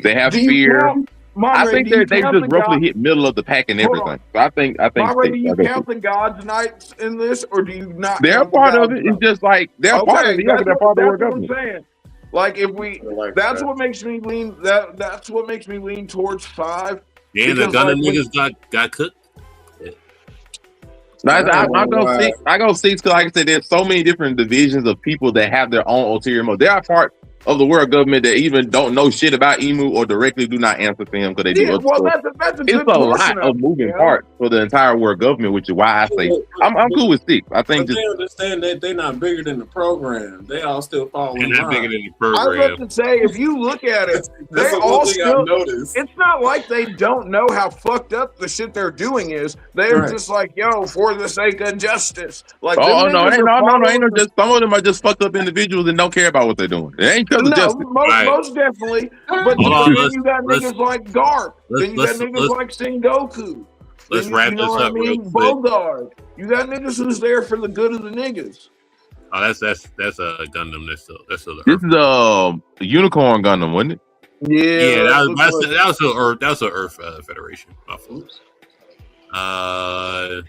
They have fear. I think they just roughly hit middle of the pack and everything. So I think. Do you count the God's Knights in this, or do you not? They're part of it. It's just like they're part of it. They're part of the world government. Saying. Like if we, that's what makes me lean. That's what makes me lean towards 5. Yeah, the gunner niggas got cooked. I go 6. I go 6 because, like I said, there's so many different divisions of people that have their own ulterior motive. They are part. of the world government that even don't know shit about Emu or directly do not answer to him because they do Yeah, other well, stuff. that's a It's good a portion lot of moving it, parts for the entire world government, which is why I say I'm cool with 6. I think But just they understand that they're not bigger than the program. They all still follow They're in not bigger line. than the I was program. about to say, if you look at it, they That's the all one thing still. I've noticed. It's not like they don't know how fucked up the shit they're doing is. They're Right. just like, yo, for the sake of justice. Like, oh them no, niggas ain't are no, ain't following no. the- Just some of them are just fucked up individuals and don't care about what they're doing. It ain't because of No, justice. Right. most definitely. But Hold then on, you got let's- niggas like Garp. let's- Then you got let's- niggas let's- like Sengoku. Let's Then wrap you know this what up I real mean? quick. Bogard. You got niggas who's there for the good of the niggas. Oh, that's a Gundam. That's still This is the Unicorn Gundam, wasn't it? yeah. That was looks that was an Earth Federation. My fault. I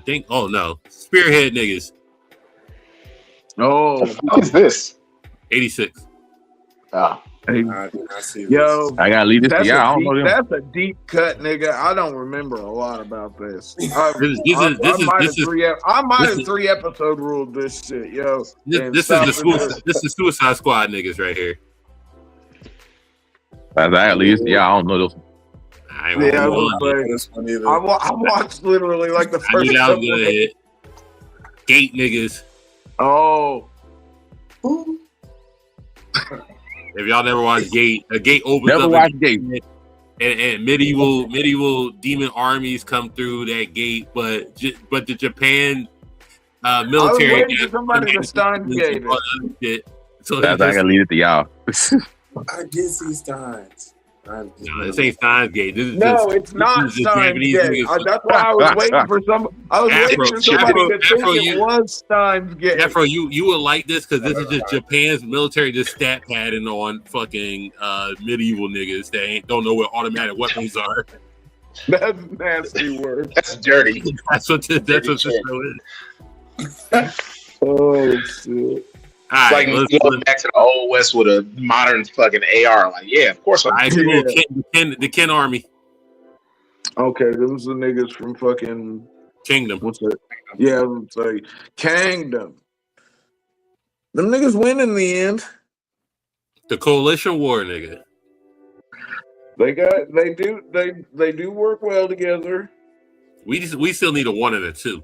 think. Oh no, Spearhead niggas. Oh, What is this? 86. Oh, I did not see this. yo, I gotta leave this to that's y'all. I a, don't know deep, them. that's a deep cut, nigga. I don't remember a lot about this. This is 3 episode ruled this shit, yo. And this stop is it. this is Suicide Squad niggas right here. I gotta leave this to y'all. I don't know those. I ain't Yeah, I gonna was lie. like, This one either. I watched literally like the I first knew that was couple gonna of- hit. Gate niggas. Oh, If y'all never watched Gate, a Gate opens Never up watched Gate. and medieval demon armies come through that gate, but the Japan military. I was waiting for somebody to Steins Gate it. Shit. So I gotta leave it to y'all. I did see Steins. no, this ain't Steins Gate. This is No, just, it's not this is the Steins Japanese Gate. niggas. That's why I was waiting for some. I was waiting for somebody to think Afro, it was Steins Gate. Afro, you would like this because this is just Japan's military just stat padding on fucking medieval niggas that don't know what automatic weapons are. That's nasty word. that's dirty. That's what this show is. Oh shit. All It's right, like let's, going back to the old West with a modern fucking AR. Like, yeah, of course. all right, Yeah. cool. The Ken Army Okay, those are the niggas from fucking Kingdom. what's that? Yeah, I would say Kingdom. Them niggas win in the end. The Coalition War, nigga. They do work well together. We still need a 1 and a 2.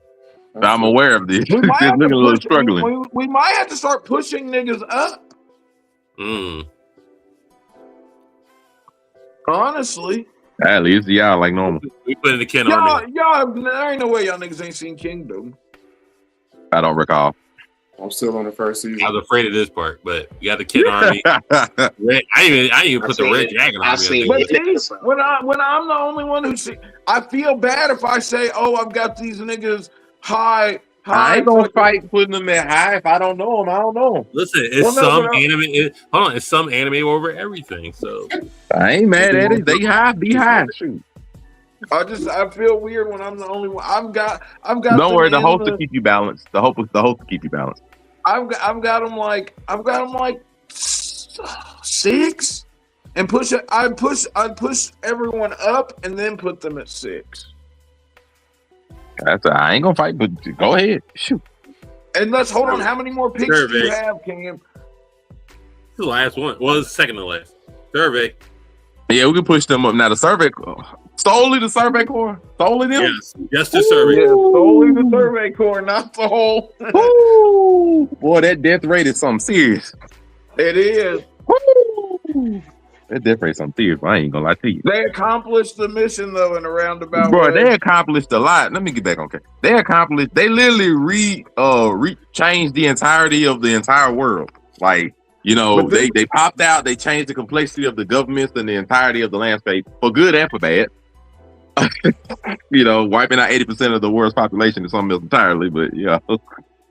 I'm aware of this. We This might have nigga to a little push, struggling. we might have to start pushing niggas up. Mm. Honestly, I leave it to y'all like normal. We put in the Ken Army. y'all, there ain't no way y'all niggas ain't seen Kingdom. I don't recall. I'm still on the first season. I was afraid of this part, but we got the Ken Army. Red, I didn't even put the seen Red it. Dragon I've Army. seen up But there. see, when I'm the only one who see, I feel bad if I say, "Oh, I've got these niggas high." I ain't gonna fucking- fight putting them at high if I don't know them. I don't know them. Listen, it's Well, no, some but I- anime. Hold on, it's some anime over everything. So I ain't mad at it. They high, be high. Shoot. I feel weird when I'm the only one. I've got. Don't them worry, the in host will keep you balanced. The host will keep you balanced. I've got them like 6, and push it. I'd push everyone up and then put them at 6. I ain't gonna fight, but go ahead. Shoot. And let's hold on. How many more picks do you Survey. have, Cam? the last one. Well, it's the second to last. Survey. Yeah, we can push them up. Now the survey solely the survey corps? Solely them? Yes, just the survey. Yeah, solely the survey corps, not the whole. Woo! Boy, that death rate is something serious. It is. Woo! That death rate is something serious. I ain't gonna lie to you. They accomplished the mission though in a roundabout Bro, way. they accomplished a lot. Let me get back on. Okay, they literally changed the entirety of the entire world. Like, you know, But this- they popped out. They changed the complexity of the governments and the entirety of the landscape for good and for bad. You know, wiping out 80% of the world's population is something else entirely. But yeah,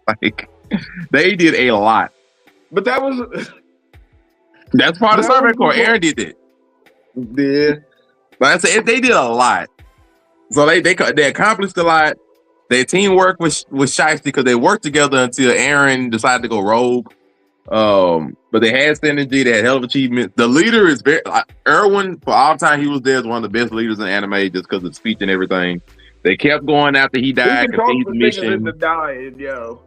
like they did a lot. But that was That's part of the That Survey was Corps. cool. Aaron did that. yeah. Like I said, they did a lot. So they accomplished a lot. Their teamwork was shiesty because they worked together until Aaron decided to go rogue. But they had synergy. They had hell of achievements. The leader is very Erwin. For all time, he was there as one of the best leaders in anime just because of speech and everything. They kept going after he died. We can talk Continued the the niggas mission. into dying, yo.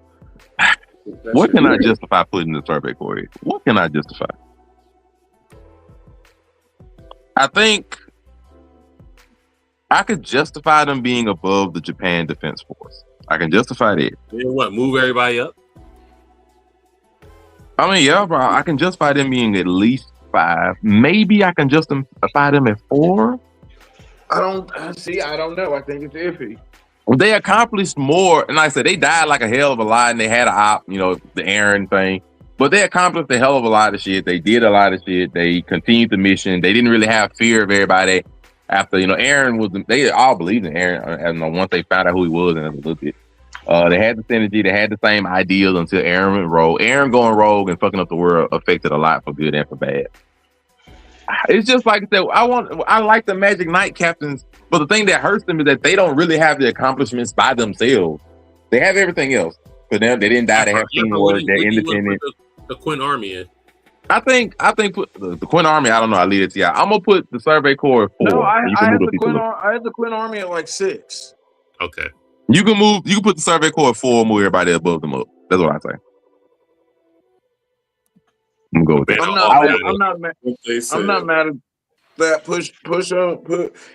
What can I justify putting the Survey Corps in? What can I justify? I think I could justify them being above the Japan Defense Force. I can justify that. Then what? Move everybody up? I mean, yeah, bro. I can justify them being at least 5. Maybe I can justify them at 4. I don't know. I think it's iffy. They accomplished more, and like I said, they died like a hell of a lot, and they had an op, the Aaron thing. But they accomplished a hell of a lot of shit. They did a lot of shit. They continued the mission. They didn't really have fear of everybody after, Aaron was. They all believed in Aaron, and once they found out who he was, and a little bit. They had the synergy. They had the same ideals until Aaron went rogue. Aaron going rogue and fucking up the world affected a lot for good and for bad. It's just like I said. I like the Magic Knight captains, but the thing that hurts them is that they don't really have the accomplishments by themselves. They have everything else. For them, they didn't die. They have teamwork. They're independent. The Quinn Army in. I think put the Quinn Army. I don't know. I leave it to you. I'm gonna put the Survey Corps at 4. No, I had the Quinn Army at like 6. Okay. You can move. You can put the Survey Corps at 4 and move everybody above them up. That's what I say. I'm going with that. I'm not mad at that. Push up.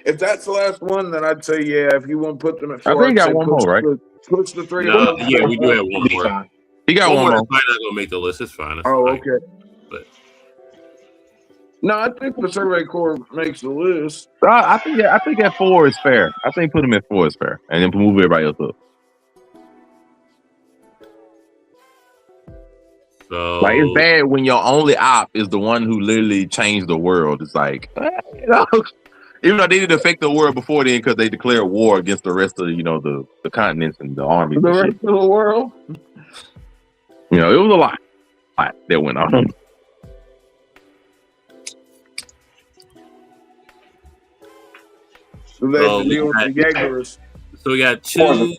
If that's the last one, then I'd say yeah. If you want to put them at 4, I think you got one more, right? Push the 3. No, yeah, we do have one more. He got one more. Might not gonna make the list. It's fine. Okay. But no, I think the Survey Corps makes the list. I think at 4 is fair. I think put him at 4 is fair, and then move everybody else up. So Like it's bad when your only op is the one who literally changed the world. It's like, even though they didn't affect the world before then because they declared war against the rest of the continents and the armies. The rest of the world. It was a lot that went on. So they have to deal with the Jaegers. So we got 2.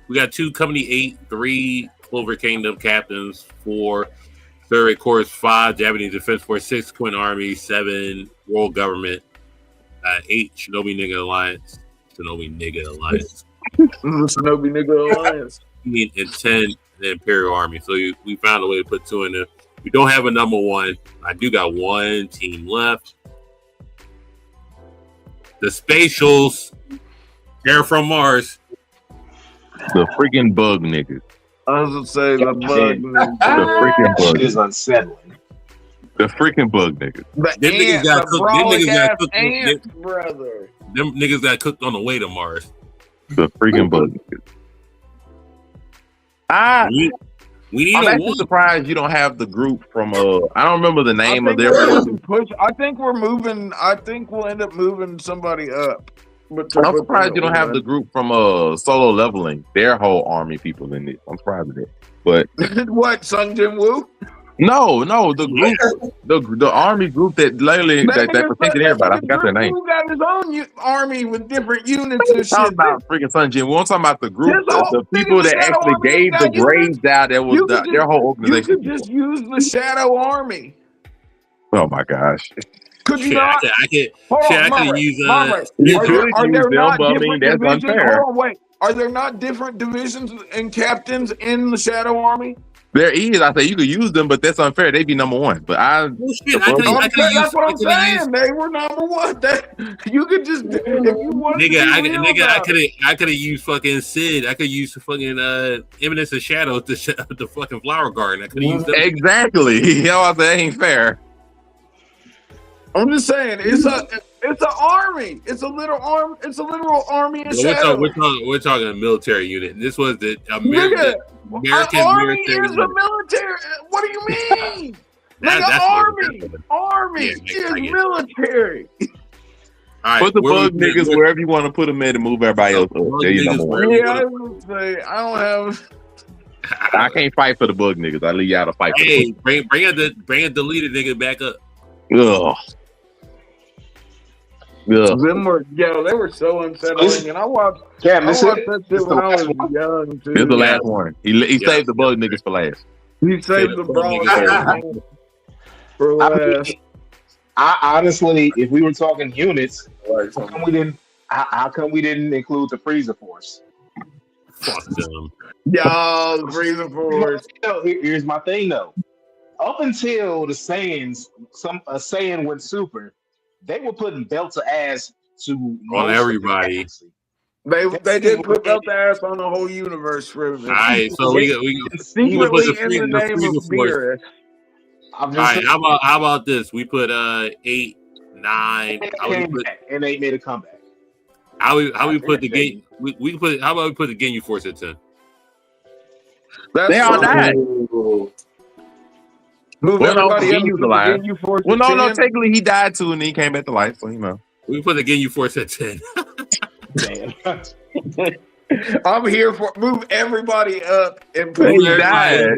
We got 2 Company 8, 3 Clover Kingdom captains, 4 Survey Corps, 5 Japanese Defense Force, 6 Quinn Army, 7 World Government, 8 Shinobi Nigga Alliance. The Shinobi Nigga Alliance. And 10 the Imperial Army. So we found a way to put 2 in there. We don't have a number 1. I do got 1 team left. The Spatials, Terra from Mars. The freaking bug niggas. I was gonna say the bug niggas. The freaking bug is unsettling. The freaking bug niggas. Them niggas got cooked. Brother. Them niggas got cooked on the way to Mars. The freaking bug niggas. We need I'm a actually 1. surprised you don't have the group from I don't remember the name of their I think we're moving. I think we'll end up moving somebody up. But I'm surprised you don't have the group from Solo Leveling. Their whole army people in it. I'm surprised of that. But what, Sung Jin Woo? No, the group, the army group that literally that protected everybody. I forgot their name. Who got his own army with different units and shit? Talking about freaking Sun Jin. We're talking about the group, the people that actually gave the grades out. That was their whole organization. You could just use the Shadow Army. Oh my gosh! Could you not? I could use. You could use them, but I mean that's unfair. Hold on, wait. Are there not different divisions and captains in the Shadow Army? There is. I say you could use them, but that's unfair. They'd be number 1. But that's what I'm saying. They were number 1. You could just if you wanted. I could have used fucking Sid. I could use fucking Eminence of Shadow the fucking Flower Garden. I could have used them. Exactly. You know what I'm saying? Ain't fair. I'm just saying it's an army. It's a literal army in Shadow. We're talking a military unit. This was the American army is a military. What do you mean? Army is military. Right, put the bug niggas wherever you want to put them in and move everybody else up. There you number 1. Yeah, I would say I don't have. I can't fight for the bug niggas. I leave y'all to fight. Hey, bring a deleted nigga back up. Ugh. Them they were so unsettling, and I watched that shit when I was young too. This is the last one. He saved the bug niggas for last. He saved the brawl for last. I honestly, if we were talking units, how come we didn't include the Freezer Force? Fuck them. Y'all, Freezing Force. Here's my thing though. Up until the Saiyans, a Saiyan went super, they were putting belts of ass to On everybody. They did put belt ass on the whole universe for me. All right, so we secretly put in the name of beer. I'm All just right, how about this? We put 8, 9. and they made a comeback. How we put the game? We put. How about we put the Ginyu Force at 10? They all died. Move Well, no, everybody up Ginyu's to the alive. Ginyu Force Well, at no, 10. technically he died too, and then he came back to life, so you know. We put the Ginyu Force at 10. Damn. I'm here for move everybody up and They put died.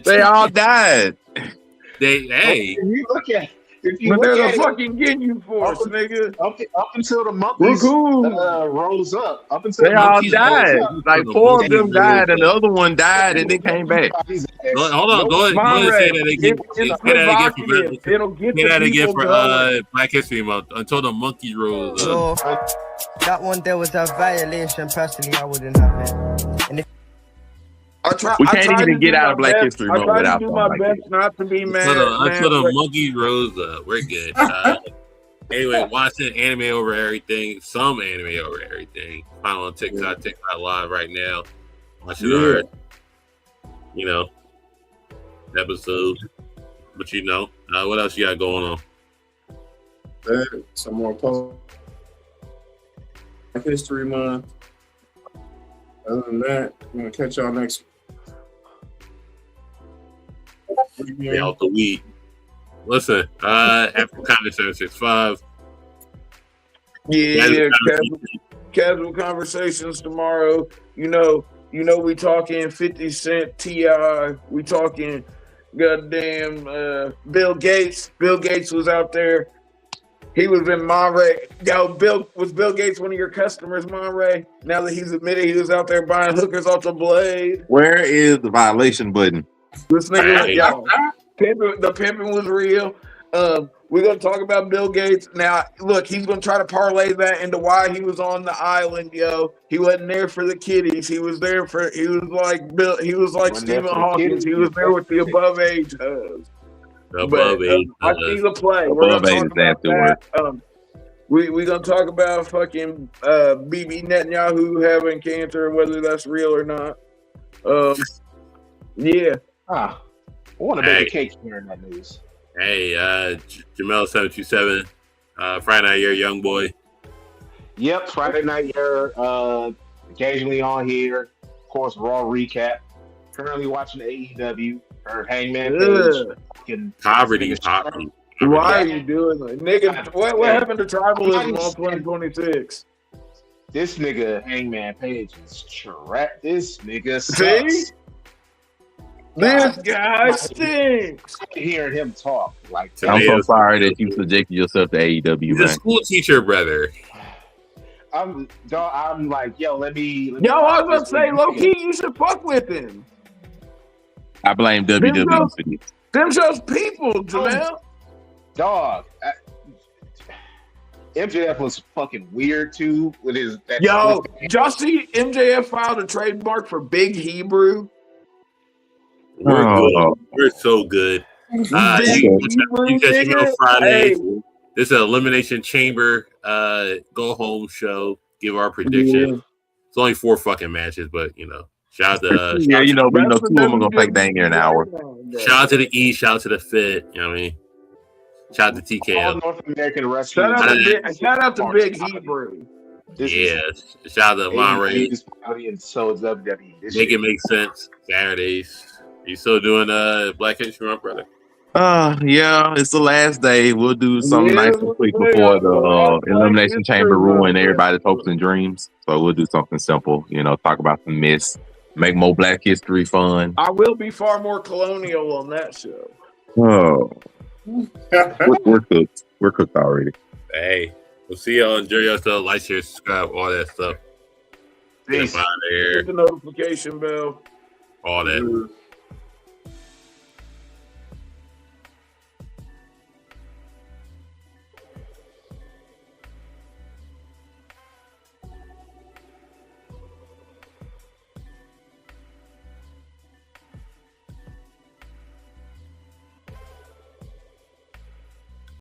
They all died. Hey. If you But look they're at the it, fucking Ginyu Force, nigga. up until the We're monkeys cool. rose up. Up until They the all monkeys died. rose up, Like 4 of them died, and the other one died and then came back. Hold on. Go ahead and say that again. It's Say that again provocative. It'll get Say that the again people for going. Black History Month until the monkey rose up. So that one there was a violation. Personally, I wouldn't have it. And if We can't even get out of Black History Month I without try to do something my like best this. not to be mad. Until the man, monkey rose up. We're good. Anyway, watching anime over everything. Some anime over everything. Final on TikTok live right now. Watching our, episode. But what else you got going on? Some more post History Month. Other than that, I'm gonna catch y'all next week. Out the week. Listen, African Comment 765. Yeah, casual conversations tomorrow. You know, we talking 50 Cent, T.I. We talking goddamn Bill Gates. Bill Gates was out there. He was in Monterey. Yo, was Bill Gates one of your customers, Monterey? Now that he's admitted he was out there buying hookers off the Blade. Where is the violation button? This nigga, yo, the pimping was real. We're gonna talk about Bill Gates now. Look, he's gonna try to parlay that into why he was on the island, yo. He wasn't there for the kiddies. He was there for. He was like Bill. He was like Stephen Hawking. He was there with the above age. Above age. I see the play. We're gonna talk about that. We're gonna talk about fucking BB Netanyahu having cancer, whether that's real or not. Yeah. I want to make a cake hearing that news. Hey, Jamel 727, Friday Night Year, young boy. Yep, Friday Night Year. Occasionally on here. Of course, Raw recap. Currently watching AEW. Or Hangman Page. Poverty. Why are you doing that? Nigga, what happened to tribalism on 2026? This nigga, Hangman Page, is trapped. This nigga sucks. See? This guy stinks. Hearing him talk like I'm so sorry that you subjected yourself to AEW, He's man. a school teacher, brother. I'm like, yo, let me Yo, I was gonna say, low key, you should fuck with him. I blame WWE for this. Them shows people, Jamel. Dog. MJF was fucking weird too with his. Yo, did y'all see MJF filed a trademark for Big Hebrew? We're good. We're so good. You catch me on Friday. This is an Elimination Chamber go home show. Give our prediction. It's only 4 fucking matches, but shout out to we know 2 of them are gonna take dang near an hour. Shout out to the E, shout out to the Fit. You know what I mean? Shout out to TKO. North American wrestling. Shout out to Big Hebrew. Yes. Shout out to Monterey. And so is WWE. Make it make sense. Saturdays. You still doing Black History Month, brother? Yeah, it's the last day. We'll do something nice and quick before the Elimination Chamber ruin everybody's hopes and dreams. So we'll do something simple, talk about some myths, make more Black History fun. I will be far more colonial on that show. Oh, we're cooked. We're cooked already. Hey, we'll see y'all. Enjoy yourself. Like, share, subscribe, all that stuff. Get out of here. Hit the notification bell. All that.